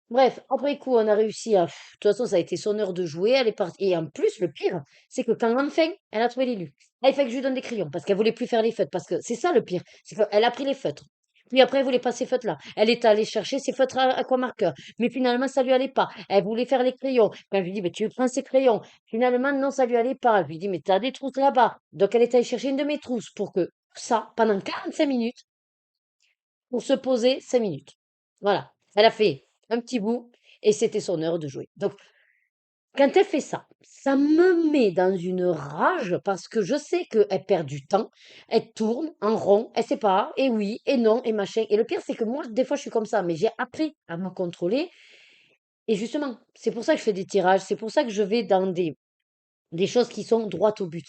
Bref, après coup, on a réussi à. De toute façon, ça a été son heure de jouer. Elle est partie. Et en plus, le pire, c'est que quand enfin, elle a trouvé l'élu. Là, il fallait que je lui donne des crayons parce qu'elle voulait plus faire les feutres. Parce que c'est ça le pire. C'est qu'elle a pris les feutres. Puis après, elle voulait pas ces feutres-là. Elle est allée chercher ses feutres à aquamarqueur. Mais finalement, ça lui allait pas. Elle voulait faire les crayons. Ben, je lui dis, mais tu prends ces crayons. Finalement, non, ça lui allait pas. Je lui dis, mais tu as des trousses là-bas. Donc, elle est allée chercher une de mes trousses pour que ça, pendant 45 minutes, pour se poser 5 minutes. Voilà. Elle a fait un petit bout et c'était son heure de jouer. Donc, quand elle fait ça, ça me met dans une rage parce que je sais qu'elle perd du temps, elle tourne en rond, elle sait pas, et oui, et non, et machin. Et le pire, c'est que moi, des fois, je suis comme ça, mais j'ai appris à me contrôler. Et justement, c'est pour ça que je fais des tirages, c'est pour ça que je vais dans des choses qui sont droites au but.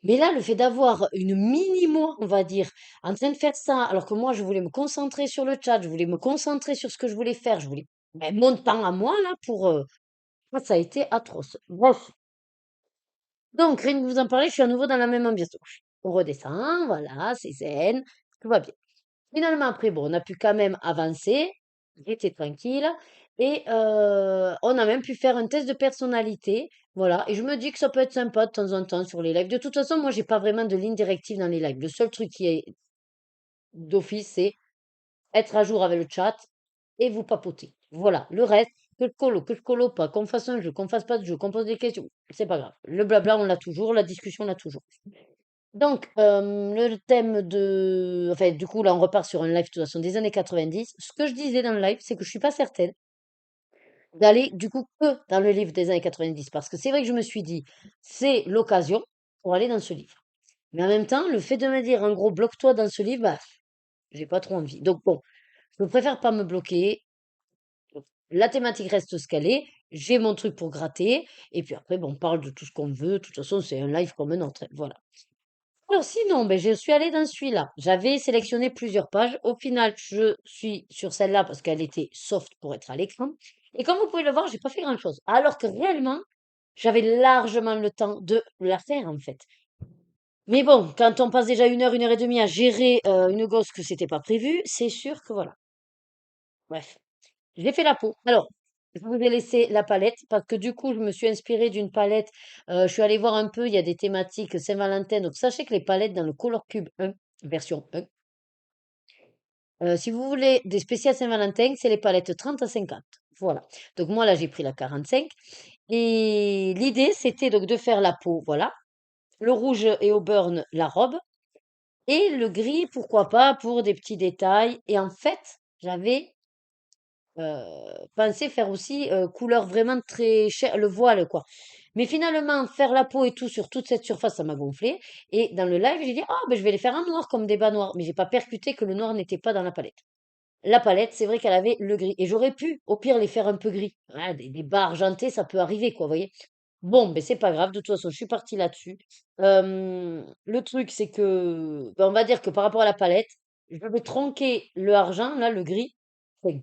Mais là, le fait d'avoir une mini-moi, on va dire, en train de faire ça, alors que moi, je voulais me concentrer sur le chat, je voulais me concentrer sur ce que je voulais faire, je voulais mon temps à moi, là, pour... moi, ça a été atroce. Bref. Donc, rien que vous en parler, je suis à nouveau dans la même ambiance. Donc, on redescend, voilà, c'est zen, tout va bien. Finalement, après, bon, on a pu quand même avancer, j'étais tranquille, et on a même pu faire un test de personnalité, voilà, et je me dis que ça peut être sympa de temps en temps sur les lives. De toute façon, moi, j'ai pas vraiment de ligne directive dans les lives. Le seul truc qui est d'office, c'est être à jour avec le chat et vous papoter. Voilà, le reste, que je colo pas, qu'on fasse un jeu, qu'on fasse pas de jeu, qu'on pose des questions, c'est pas grave. Le blabla, on l'a toujours, la discussion, on l'a toujours. Donc, le thème de... Enfin, du coup, là, on repart sur un live, de toute façon, des années 90. Ce que je disais dans le live, c'est que je suis pas certaine d'aller, du coup, que dans le livre des années 90. Parce que c'est vrai que je me suis dit, c'est l'occasion pour aller dans ce livre. Mais en même temps, le fait de me dire, en gros, bloque-toi dans ce livre, bah, j'ai pas trop envie. Donc, bon, je préfère pas me bloquer. La thématique reste ce qu'elle est. J'ai mon truc pour gratter. Et puis après, bon, on parle de tout ce qu'on veut. De toute façon, c'est un live comme un autre. Voilà. Alors sinon, ben, je suis allée dans celui-là. J'avais sélectionné plusieurs pages. Au final, je suis sur celle-là parce qu'elle était soft pour être à l'écran. Et comme vous pouvez le voir, j'ai pas fait grand-chose. Alors que réellement, j'avais largement le temps de la faire en fait. Mais bon, quand on passe déjà une heure et demie à gérer une gosse que c'était pas prévu, c'est sûr que voilà. Bref. J'ai fait la peau. Alors, je vous ai laissé la palette parce que du coup, je me suis inspirée d'une palette. Je suis allée voir un peu, il y a des thématiques Saint-Valentin. Donc, sachez que les palettes dans le Color Cube 1, version 1, si vous voulez des spéciales Saint-Valentin, c'est les palettes 30 à 50. Voilà. Donc, moi, là, j'ai pris la 45. Et l'idée, c'était donc de faire la peau, voilà. Le rouge et au burn, la robe. Et le gris, pourquoi pas, pour des petits détails. Et en fait, j'avais pensais faire aussi, couleur vraiment très chair le voile, quoi. Mais finalement, faire la peau et tout sur toute cette surface, ça m'a gonflé et dans le live, j'ai dit: «Ah ben je vais les faire en noir comme des bas noirs», mais j'ai pas percuté que le noir n'était pas dans la palette. La palette, c'est vrai qu'elle avait le gris et j'aurais pu, au pire, les faire un peu gris. Voilà, des bas argentés, ça peut arriver, quoi, vous voyez? Bon, ben c'est pas grave, de toute façon, je suis partie là-dessus. Le truc, c'est que, ben, on va dire que par rapport à la palette, je vais tronquer le argent, là, le gris.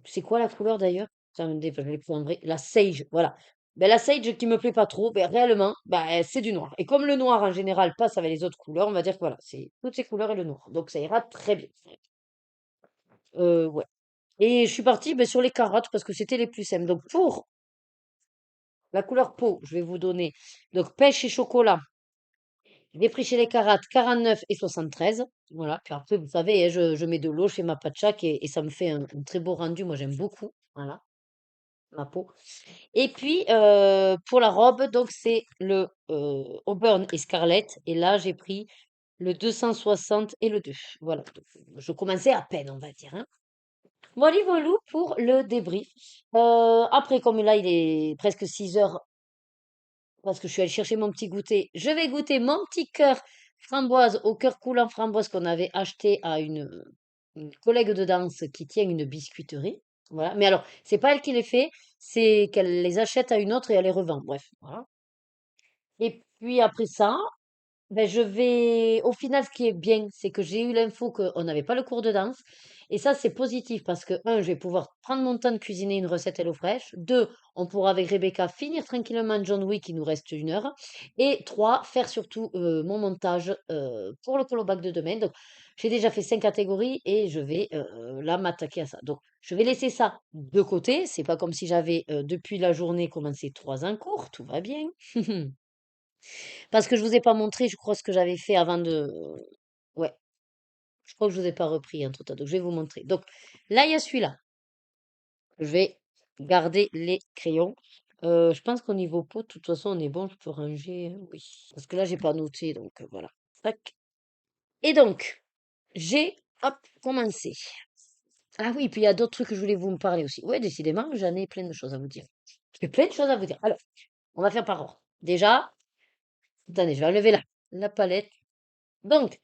C'est quoi la couleur d'ailleurs? Ça me dé je l'ai plus en vrai. La sage, voilà. Ben, la sage qui me plaît pas trop, ben, réellement, ben, c'est du noir. Et comme le noir en général passe avec les autres couleurs, on va dire que voilà, c'est toutes ces couleurs et le noir. Donc ça ira très bien. Ouais. Et je suis partie ben, sur les carottes parce que c'était les plus simples. Donc pour la couleur peau, je vais vous donner donc pêche et chocolat. J'ai pris chez les carottes 49 et 73. Voilà. Puis après, vous savez, hein, je mets de l'eau, je fais ma patchak et ça me fait un très beau rendu. Moi, j'aime beaucoup. Voilà, ma peau. Et puis, pour la robe, donc c'est le Auburn et Scarlett. Et là, j'ai pris le 260 et le 2. Voilà. Donc, je commençais à peine, on va dire. Hein. Voilà, voilà pour le débrief. Après, comme là, il est presque 6 heures, parce que je suis allée chercher mon petit goûter, je vais goûter mon petit cœur framboise au cœur coulant framboise qu'on avait acheté à une collègue de danse qui tient une biscuiterie. Voilà. Mais alors, c'est pas elle qui les fait, c'est qu'elle les achète à une autre et elle les revend. Bref, voilà. Et puis après ça, ben, je vais au final, ce qui est bien, c'est que j'ai eu l'info qu'on n'avait pas le cours de danse et ça, c'est positif parce que, un, je vais pouvoir prendre mon temps de cuisiner une recette HelloFresh. 2, on pourra avec Rebecca finir tranquillement John Wick, il nous reste 1 heure et 3, faire surtout, mon montage, pour le callback de demain. Donc j'ai déjà fait 5 catégories et je vais, là m'attaquer à ça. Donc je vais laisser ça de côté, c'est pas comme si j'avais, depuis la journée commencé 3 en cours, tout va bien. Parce que je vous ai pas montré, je crois, ce que j'avais fait avant de ouais. Je crois que je vous ai pas repris un tout à donc je vais vous montrer. Donc là, il y a celui-là. Je vais garder les crayons. Je pense qu'au niveau pot, de toute façon, on est bon. Je peux ranger, oui. Parce que là, j'ai pas noté, donc voilà. Tac. Et donc, j'ai, hop, commencé. Ah oui, puis il y a d'autres trucs que je voulais vous parler aussi. Ouais, décidément, j'en ai plein de choses à vous dire. J'ai plein de choses à vous dire. Alors, on va faire par ordre. Déjà, attendez, je vais enlever la palette. Donc,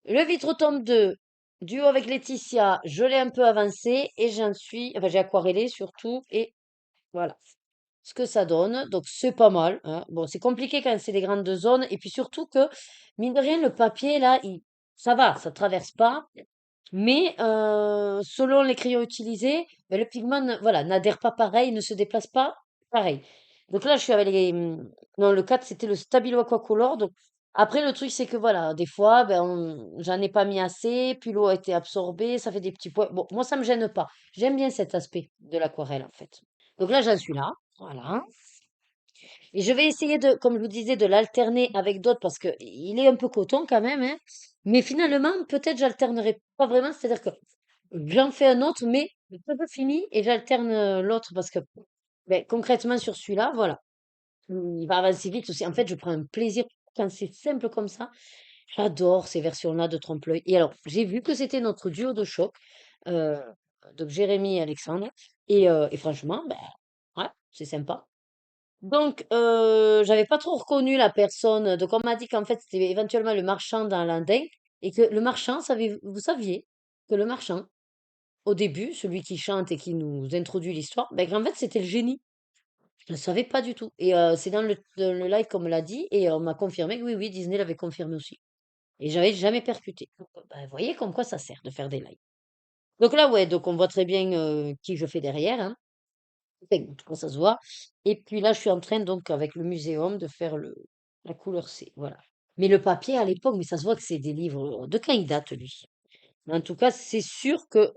le Vitrotome 2, duo avec Laetitia, je l'ai un peu avancé et enfin, j'ai aquarellé surtout et voilà ce que ça donne. Donc, c'est pas mal, hein. Bon, c'est compliqué quand c'est des grandes zones et puis surtout que, mine de rien, le papier là, ça va, ça traverse pas. Mais selon les crayons utilisés, ben, le pigment voilà, n'adhère pas pareil, ne se déplace pas pareil. Donc là, je suis avec non, le 4 c'était le Stabilo Aquacolor. Donc, après, le truc, c'est que voilà, des fois, ben, j'en ai pas mis assez, puis l'eau a été absorbée, ça fait des petits points. Bon, moi, ça me gêne pas. J'aime bien cet aspect de l'aquarelle, en fait. Donc là, j'en suis là. Voilà. Et je vais essayer de, comme je vous disais, de l'alterner avec d'autres parce que il est un peu coton quand même, hein. Mais finalement, peut-être j'alternerai pas vraiment, c'est-à-dire que j'en fais un autre, mais c'est pas fini et j'alterne l'autre parce que ben, concrètement sur celui-là, voilà, il va avancer vite aussi. En fait, je prends un plaisir quand c'est simple comme ça. J'adore ces versions-là de trompe-l'œil. Et alors, j'ai vu que c'était notre duo de choc, euh, donc Jérémy et Alexandre. Et franchement, ben, ouais, c'est sympa. Donc, j'avais pas trop reconnu la personne. Donc, on m'a dit qu'en fait, c'était éventuellement le marchand dans l'Indien. Et que le marchand, vous saviez que le marchand, au début, celui qui chante et qui nous introduit l'histoire, ben, qu'en fait, c'était le génie. Je ne savais pas du tout. Et c'est dans le live qu'on me l'a dit. Et on m'a confirmé que oui, oui, Disney l'avait confirmé aussi. Et j'avais jamais percuté. Donc, ben, vous voyez comme quoi ça sert de faire des lives. Donc là, ouais, donc on voit très bien qui je fais derrière, hein. Enfin, en tout cas, ça se voit. Et puis là, je suis en train, donc, avec le muséum, de faire la couleur C. Voilà. Mais le papier, à l'époque, mais ça se voit que c'est des livres. De quand il date, lui? Mais en tout cas, c'est sûr que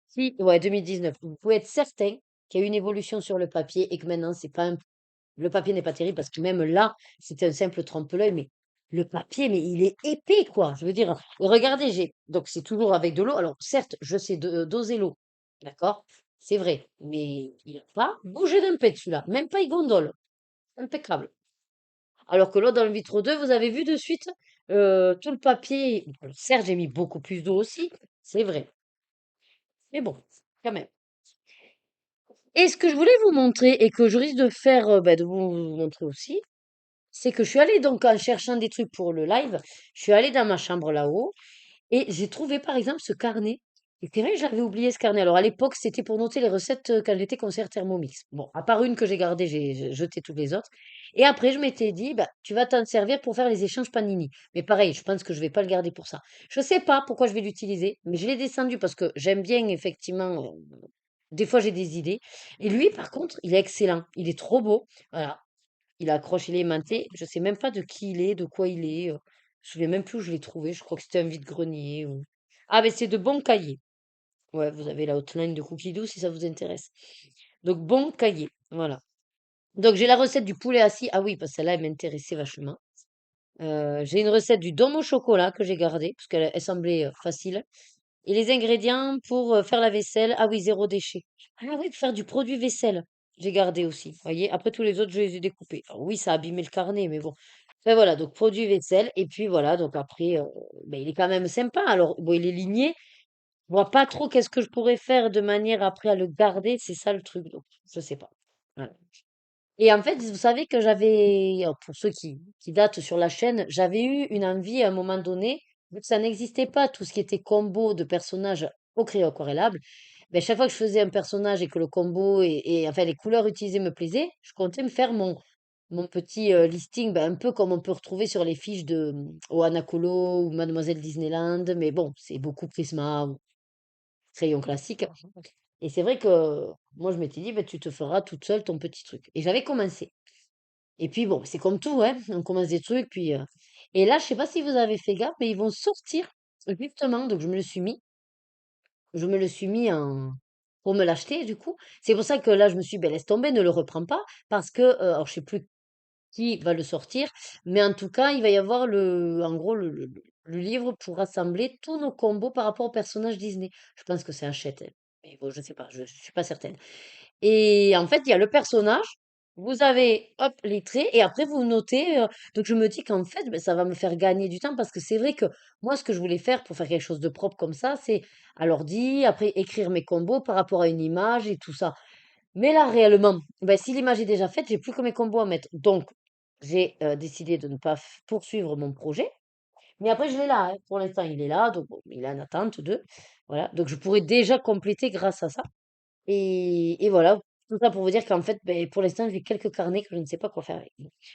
si, ouais, 2019, vous pouvez être certain qu'il y a eu une évolution sur le papier et que maintenant, c'est pas le papier n'est pas terrible parce que même là, c'était un simple trompe-l'œil, mais le papier, mais il est épais, quoi. Je veux dire, regardez, donc c'est toujours avec de l'eau. Alors, certes, je sais doser l'eau, d'accord? C'est vrai, mais il n'a pas bougé d'un pet, celui-là. Même pas, il gondole. Impeccable. Alors que l'autre, dans le vitre 2, vous avez vu de suite, tout le papier. Alors, certes, j'ai mis beaucoup plus d'eau aussi, c'est vrai. Mais bon, quand même. Et ce que je voulais vous montrer et que je risque de faire, bah, de vous montrer aussi, c'est que je suis allée donc en cherchant des trucs pour le live, je suis allée dans ma chambre là-haut et j'ai trouvé par exemple ce carnet. Et c'est vrai que j'avais oublié ce carnet. Alors à l'époque, c'était pour noter les recettes quand j'étais concert Thermomix. Bon, à part une que j'ai gardée, j'ai jeté toutes les autres. Et après, je m'étais dit, bah, tu vas t'en servir pour faire les échanges Panini. Mais pareil, je pense que je vais pas le garder pour ça. Je sais pas pourquoi je vais l'utiliser, mais je l'ai descendu parce que j'aime bien effectivement. Des fois, j'ai des idées. Et lui, par contre, il est excellent. Il est trop beau. Voilà. Il accroche, il est aimanté. Je sais même pas de qui il est, de quoi il est. Je ne sais même plus où je l'ai trouvé. Je crois que c'était un vide-grenier. Ah, mais c'est de Bon Cahier. Ouais, vous avez la hotline de Cookie Doo si ça vous intéresse. Donc, Bon Cahier. Voilà. Donc, j'ai la recette du poulet assis. Ah oui, parce que celle-là, elle m'intéressait vachement. J'ai une recette du dôme au chocolat que j'ai gardée, parce qu'elle elle semblait facile. Et les ingrédients pour faire la vaisselle. Ah oui, zéro déchet. Ah oui, pour faire du produit vaisselle. J'ai gardé aussi. Voyez, après tous les autres, je les ai découpés. Alors oui, ça a abîmé le carnet, mais bon. Enfin voilà, donc produit vaisselle. Et puis voilà, donc après, ben, il est quand même sympa. Alors, bon, il est ligné. Je vois pas trop qu'est-ce que je pourrais faire de manière après à le garder. C'est ça le truc. Donc, je sais pas. Voilà. Et en fait, vous savez que j'avais, pour ceux qui datent sur la chaîne, j'avais eu une envie à un moment donné, vu que ça n'existait pas, tout ce qui était combo de personnages au crayon aquarellable, ben, chaque fois que je faisais un personnage et que le combo enfin les couleurs utilisées me plaisaient, je comptais me faire mon petit listing, ben, un peu comme on peut retrouver sur les fiches de Oana Colo ou Mademoiselle Disneyland, mais bon, c'est beaucoup Prisma ou crayon classique. Et c'est vrai que moi, je m'étais dit, ben, tu te feras toute seule ton petit truc. Et j'avais commencé. Et puis bon, c'est comme tout, hein, on commence des trucs, puis et là, je sais pas si vous avez fait gaffe, mais ils vont sortir justement, donc je me le suis mis en pour me l'acheter du coup. C'est pour ça que là, je me suis dit: «Beh, laisse tomber, ne le reprends pas» parce que, alors je sais plus qui va le sortir, mais en tout cas, il va y avoir en gros le livre pour rassembler tous nos combos par rapport aux personnages Disney. Je pense que c'est Hachette, hein, mais bon, je sais pas, je suis pas certaine. Et en fait, il y a le personnage, vous avez, hop, les traits, et après vous notez. Donc je me dis qu'en fait, ben, ça va me faire gagner du temps parce que c'est vrai que moi, ce que je voulais faire pour faire quelque chose de propre comme ça, c'est à l'ordi, après écrire mes combos par rapport à une image et tout ça. Mais là, réellement, ben, si l'image est déjà faite, j'ai plus que mes combos à mettre. Donc, j'ai décidé de ne pas poursuivre mon projet. Mais après, je l'ai là, hein. Pour l'instant, il est là, donc bon, il est en attente de. Voilà, donc je pourrais déjà compléter grâce à ça. Et voilà, tout ça pour vous dire qu'en fait, ben, pour l'instant, j'ai quelques carnets que je ne sais pas quoi faire avec.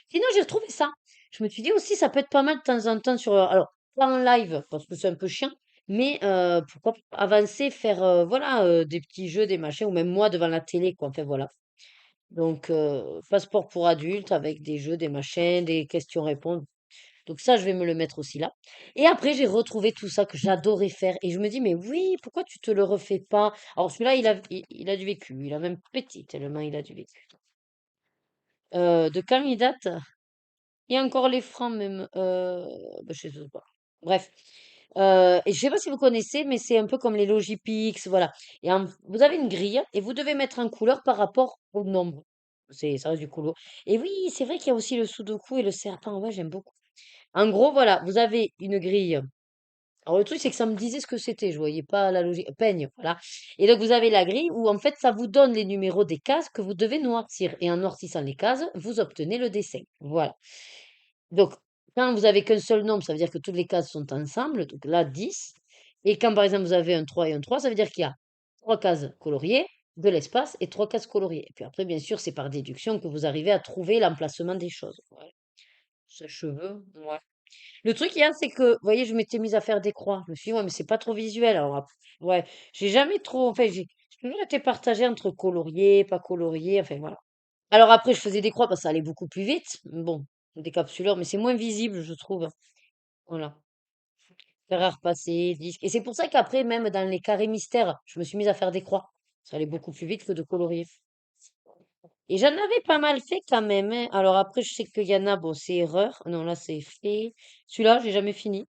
Sinon, j'ai retrouvé ça. Je me suis dit aussi, ça peut être pas mal de temps en temps sur. Alors, pas en live, parce que c'est un peu chiant, mais pourquoi pas avancer, faire voilà, des petits jeux, des machins, ou même moi devant la télé, quoi. Enfin, voilà. Donc, passeport pour adultes avec des jeux, des machins, des questions-réponses. Donc ça, je vais me le mettre aussi là. Et après, j'ai retrouvé tout ça que j'adorais faire. Et je me dis, mais oui, pourquoi tu te le refais pas? Alors celui-là, il a du vécu. Il a même petit, tellement il a du vécu. De quand il date? Il y a encore les francs même. Bah, je sais pas. Bref. Et je sais pas si vous connaissez, mais c'est un peu comme les Logipix, voilà. Vous avez une grille et vous devez mettre en couleur par rapport au nombre. Ça reste du colo. Et oui, c'est vrai qu'il y a aussi le Sudoku et le serpent. Ouais, j'aime beaucoup. En gros, voilà, vous avez une grille. Alors le truc, c'est que ça me disait ce que c'était, je voyais pas la logique. Peigne, voilà. Et donc vous avez la grille où en fait ça vous donne les numéros des cases que vous devez noircir. Et en noircissant les cases, vous obtenez le dessin. Voilà. Donc quand vous avez qu'un seul nombre, ça veut dire que toutes les cases sont ensemble. Donc là, 10. Et quand par exemple vous avez un 3 et un 3, ça veut dire qu'il y a trois cases coloriées, de l'espace et trois cases coloriées. Et puis après, bien sûr, c'est par déduction que vous arrivez à trouver l'emplacement des choses. Ouais. Cheveux, ouais. Le truc, il y a, c'est que, vous voyez, je m'étais mise à faire des croix. Je me suis dit, ouais, mais c'est pas trop visuel. Alors, ouais, j'ai jamais trop, enfin, j'ai toujours été partagée entre colorier, pas colorier, enfin, voilà. Alors après, je faisais des croix parce que ça allait beaucoup plus vite. Bon, des capsuleurs, mais c'est moins visible, je trouve. Voilà. Fer à repasser, disque. Et c'est pour ça qu'après, même dans les carrés mystères, je me suis mise à faire des croix. Ça allait beaucoup plus vite que de colorier. Et j'en avais pas mal fait quand même, hein. Alors après, je sais qu'il y en a, bon, c'est erreur. Non, là, c'est fait. Celui-là, j'ai jamais fini.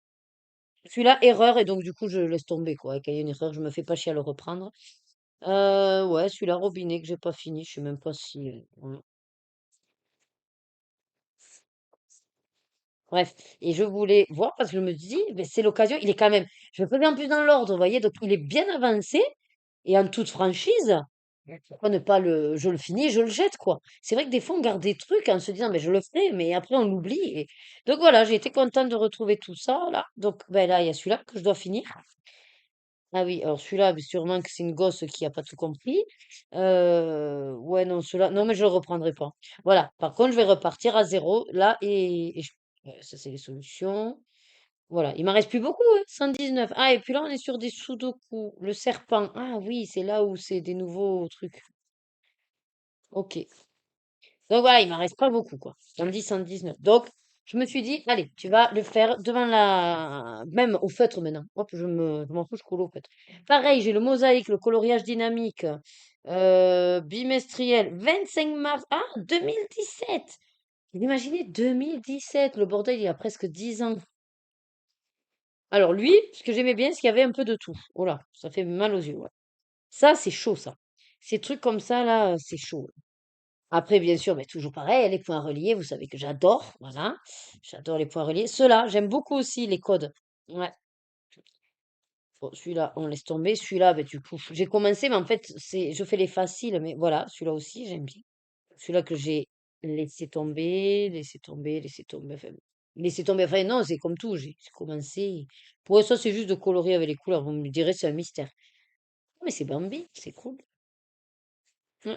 Celui-là, erreur, et donc du coup, je laisse tomber, quoi. Quand il y a une erreur, je me fais pas chier à le reprendre. Ouais, celui-là, robinet, que j'ai pas fini, je sais même pas si. Ouais. Bref, et je voulais voir parce que je me dis, ben, c'est l'occasion, il est quand même. Je le faisais en plus dans l'ordre, vous voyez, donc il est bien avancé, et en toute franchise, ben, pourquoi ne pas le. Je le finis, je le jette, quoi. C'est vrai que des fois, on garde des trucs en se disant, mais je le ferai, mais après, on l'oublie. Donc voilà, j'ai été contente de retrouver tout ça, là. Donc, ben là, il y a celui-là que je dois finir. Ah oui, alors celui-là, mais sûrement que c'est une gosse qui a pas tout compris. Ouais, non, celui-là, non, mais je le reprendrai pas. Voilà. Par contre, je vais repartir à zéro là ouais, ça, c'est les solutions. Voilà. Il m'en reste plus beaucoup, hein, 119. Ah, et puis là, on est sur des sudoku. Le serpent. Ah oui, c'est là où c'est des nouveaux trucs. Ok. Donc voilà, il m'en reste pas beaucoup, quoi. 110, 119. Donc, je me suis dit, allez, tu vas le faire devant la. Même au feutre maintenant. Hop, je m'en fous, je colle au feutre. Pareil, j'ai le mosaïque, le coloriage dynamique, bimestriel, 25 mars. Ah, 2017! Vous imaginez, 2017, le bordel, il y a presque 10 ans. Alors lui, ce que j'aimais bien, c'est qu'il y avait un peu de tout. Oh là, ça fait mal aux yeux, ouais. Ça, c'est chaud, ça. Ces trucs comme ça, là, c'est chaud. Après, bien sûr, mais toujours pareil, les points reliés, vous savez que j'adore, voilà. J'adore les points reliés. Ceux-là, j'aime beaucoup aussi les codes. Ouais. Bon, celui-là, on laisse tomber. Celui-là, ben, du coup, j'ai commencé, mais en fait, je fais les faciles, mais voilà, celui-là aussi, j'aime bien. Celui-là que j'ai laissé tomber, laissé tomber, laissé tomber, enfin, laissé tomber. Enfin, non, c'est comme tout, j'ai commencé. Pour ça, c'est juste de colorier avec les couleurs. Vous me direz, c'est un mystère. Mais c'est Bambi, c'est cool.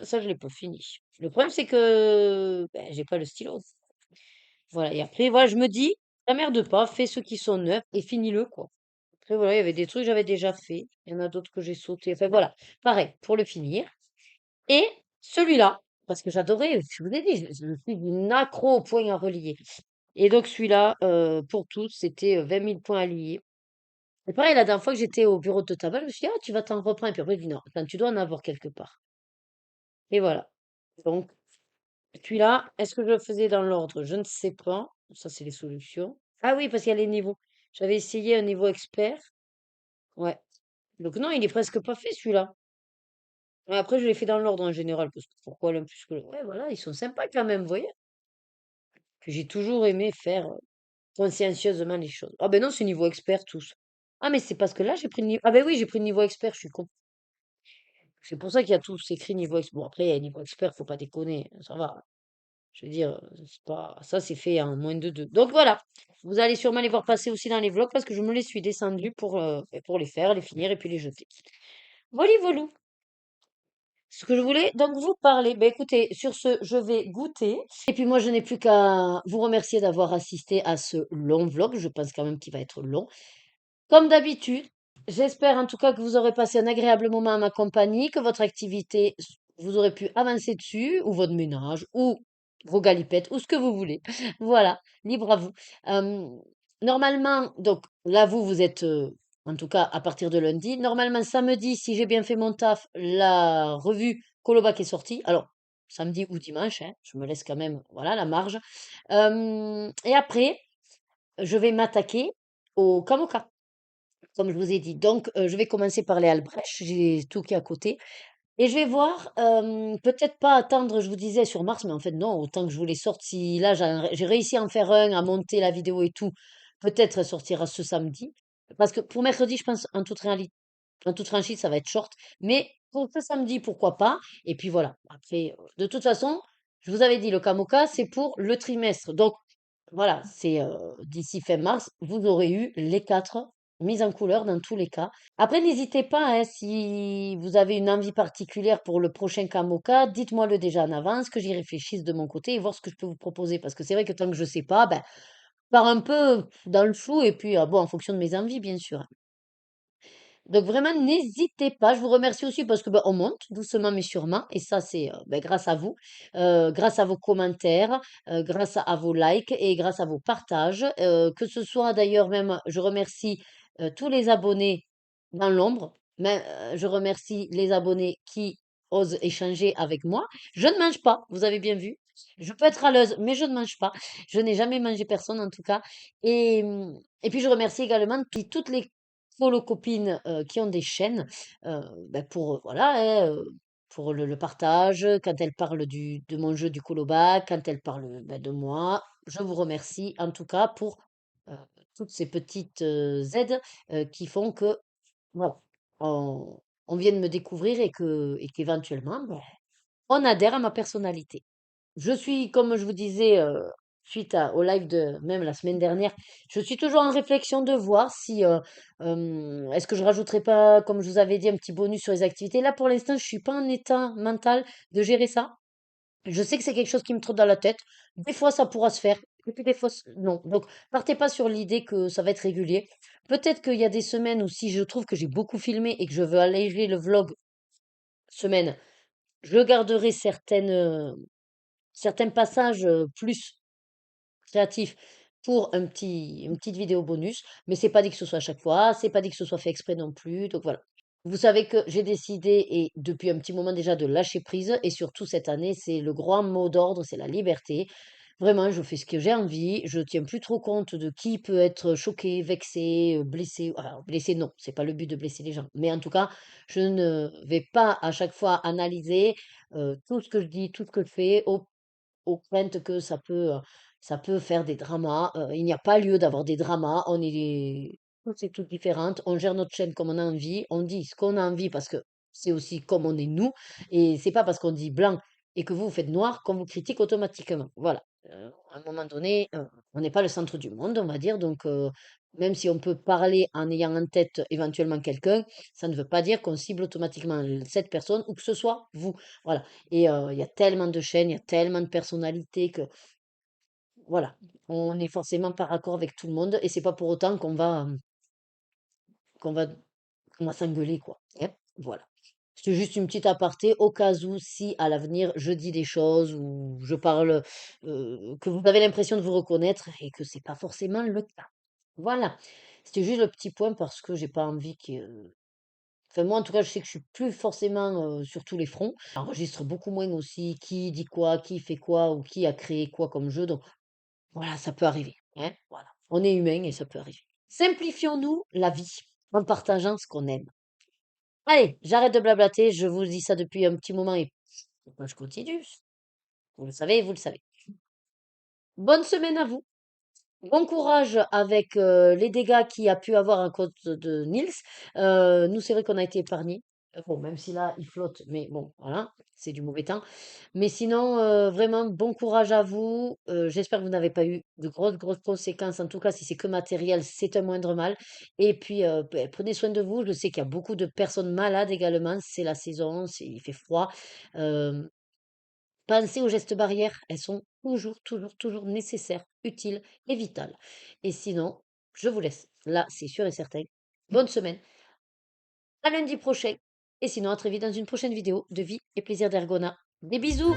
Ça, je l'ai pas fini. Le problème, c'est que ben, j'ai pas le stylo. Voilà, et après, voilà, je me dis, t'emmerdes pas, fais ceux qui sont neufs et finis-le, quoi. Après, voilà, il y avait des trucs que j'avais déjà fait. Il y en a d'autres que j'ai sauté. Enfin, voilà. Pareil, pour le finir. Et celui-là, parce que j'adorais, je vous ai dit, je suis une accro au point à relier. Et donc, celui-là, pour tous, c'était 20 000 points à lier. Et pareil, la dernière fois que j'étais au bureau de tabac, je me suis dit, ah, tu vas t'en reprendre. Et puis après, je dis, non, attends, tu dois en avoir quelque part. Et voilà. Donc, celui-là, est-ce que je le faisais dans l'ordre? Je ne sais pas. Ça, c'est les solutions. Ah oui, parce qu'il y a les niveaux. J'avais essayé un niveau expert. Ouais. Donc non, il est presque pas fait celui-là. Ouais, après, je l'ai fait dans l'ordre en général, parce que pourquoi l'un plus que l'autre? Ouais, voilà, ils sont sympas quand même, vous voyez? Que j'ai toujours aimé faire consciencieusement les choses. Ah ben non, c'est niveau expert tous. Ah, mais c'est parce que là, j'ai pris le niveau. Ah ben oui, j'ai pris le niveau expert, je suis con. C'est pour ça qu'il y a tous écrit niveau expert. Bon, après, il y a niveau expert, faut pas déconner, ça va. Je veux dire, c'est pas... ça, c'est fait en moins de deux. Donc voilà, vous allez sûrement les voir passer aussi dans les vlogs parce que je me les suis descendus pour les faire, les finir et puis les jeter. Voilà, voilà. Ce que je voulais donc vous parler, ben écoutez, sur ce, je vais goûter. Et puis moi, je n'ai plus qu'à vous remercier d'avoir assisté à ce long vlog. Je pense quand même qu'il va être long. Comme d'habitude, j'espère en tout cas que vous aurez passé un agréable moment à ma compagnie, que votre activité, vous aurez pu avancer dessus, ou votre ménage, ou vos galipettes, ou ce que vous voulez. Voilà, libre à vous. Euh, Normalement, donc là, vous êtes, en tout cas à partir de lundi. Normalement, samedi, si j'ai bien fait mon taf, la revue Colobac est sortie. Alors, samedi ou dimanche, hein, je me laisse quand même, voilà, la marge. Et après, je vais m'attaquer au Kamoka comme je vous ai dit. Donc, je vais commencer par les Albrecht, j'ai tout qui est à côté. Et je vais voir, peut-être pas attendre, je vous disais, sur Mars, mais en fait, non, autant que je vous les sorte. Si là, j'ai réussi à en faire un, à monter la vidéo et tout, peut-être elle sortira ce samedi. Parce que pour mercredi, je pense, en toute franchise, ça va être short. Mais pour ce samedi, pourquoi pas? Et puis voilà. Après, de toute façon, je vous avais dit, le Kamoka, c'est pour le trimestre. Donc, voilà, c'est d'ici fin mars, vous aurez eu les quatre mises en couleur dans tous les cas. Après, n'hésitez pas, hein, si vous avez une envie particulière pour le prochain Kamoka, dites-moi-le déjà en avance, que j'y réfléchisse de mon côté et voir ce que je peux vous proposer. Parce que c'est vrai que tant que je ne sais pas, ben, je pars un peu dans le flou et puis, bon, en fonction de mes envies, bien sûr. Donc vraiment, n'hésitez pas. Je vous remercie aussi parce que ben, on monte doucement mais sûrement. Et ça, c'est ben, grâce à vous, grâce à vos commentaires, grâce à vos likes et grâce à vos partages. Que ce soit d'ailleurs même, je remercie tous les abonnés dans l'ombre. Mais je remercie les abonnés qui osent échanger avec moi. Je ne mange pas, vous avez bien vu. Je peux être râleuse, mais je ne mange pas. Je n'ai jamais mangé personne en tout cas. Et puis je remercie également toutes les follow copines qui ont des chaînes ben pour voilà hein, pour le partage quand elles parlent de mon jeu du colobac quand elles parlent ben, de moi je vous remercie en tout cas pour euh, toutes ces petites aides qui font que voilà on vient de me découvrir et qu'éventuellement ben, on adhère à ma personnalité. Je suis, comme je vous disais, au live de même la semaine dernière, je suis toujours en réflexion de voir si est-ce que je rajouterai pas, comme je vous avais dit, un petit bonus sur les activités. Là, pour l'instant, je suis pas en état mental de gérer ça. Je sais que c'est quelque chose qui me trotte dans la tête. Des fois, ça pourra se faire. Et puis des fois, non. Donc, partez pas sur l'idée que ça va être régulier. Peut-être qu'il y a des semaines où si je trouve que j'ai beaucoup filmé et que je veux alléger le vlog semaine, je garderai certains passages plus créatifs pour une petite vidéo bonus, mais c'est pas dit que ce soit à chaque fois, c'est pas dit que ce soit fait exprès non plus, donc voilà. Vous savez que j'ai décidé, et depuis un petit moment déjà, de lâcher prise, et surtout cette année, c'est le grand mot d'ordre, c'est la liberté. Vraiment, je fais ce que j'ai envie, je tiens plus trop compte de qui peut être choqué, vexé, blessé. Alors, blessé, non, c'est pas le but de blesser les gens, mais en tout cas, je ne vais pas à chaque fois analyser tout ce que je dis, tout ce que je fais, aux craintes que ça peut faire des dramas. Il n'y a pas lieu d'avoir des dramas. On est toutes et toutes différentes. On gère notre chaîne comme on a envie. On dit ce qu'on a envie parce que c'est aussi comme on est nous. Et c'est pas parce qu'on dit blanc et que vous faites noir qu'on vous critique automatiquement. Voilà. À un moment donné, on n'est pas le centre du monde, on va dire. Donc, même si on peut parler en ayant en tête éventuellement quelqu'un, ça ne veut pas dire qu'on cible automatiquement cette personne ou que ce soit vous. Voilà. Et il y a tellement de chaînes, il y a tellement de personnalités que, voilà, on est forcément par accord avec tout le monde et c'est pas pour autant qu'on va, qu'on va s'engueuler, quoi. Hein. Voilà. C'est juste une petite aparté au cas où, si à l'avenir je dis des choses ou je parle, que vous avez l'impression de vous reconnaître et que c'est pas forcément le cas. Voilà. C'était juste le petit point parce que j'ai pas envie que. Enfin, moi, en tout cas, je sais que je suis plus forcément sur tous les fronts. J'enregistre beaucoup moins aussi qui dit quoi, qui fait quoi ou qui a créé quoi comme jeu. Donc, voilà, ça peut arriver. Hein, voilà. On est humain et ça peut arriver. Simplifions-nous la vie en partageant ce qu'on aime. Allez, j'arrête de blablater, je vous dis ça depuis un petit moment et pourquoi je continue. Vous le savez, vous le savez. Bonne semaine à vous. Bon courage avec les dégâts qu'il y a pu avoir à cause de Nils. Nous, c'est vrai qu'on a été épargnés. Bon, même si là, il flotte, mais bon, voilà, c'est du mauvais temps. Mais sinon, vraiment, bon courage à vous. J'espère que vous n'avez pas eu de grosses conséquences. En tout cas, si c'est que matériel, c'est un moindre mal. Et puis, prenez soin de vous. Je sais qu'il y a beaucoup de personnes malades également. C'est la saison, il fait froid. Euh, Pensez aux gestes barrières, elles sont toujours nécessaires, utiles et vitales. Et sinon, je vous laisse. Là, c'est sûr et certain. Bonne semaine, à lundi prochain. Et sinon, à très vite dans une prochaine vidéo de Vie et Plaisir d'Ergona. Des bisous!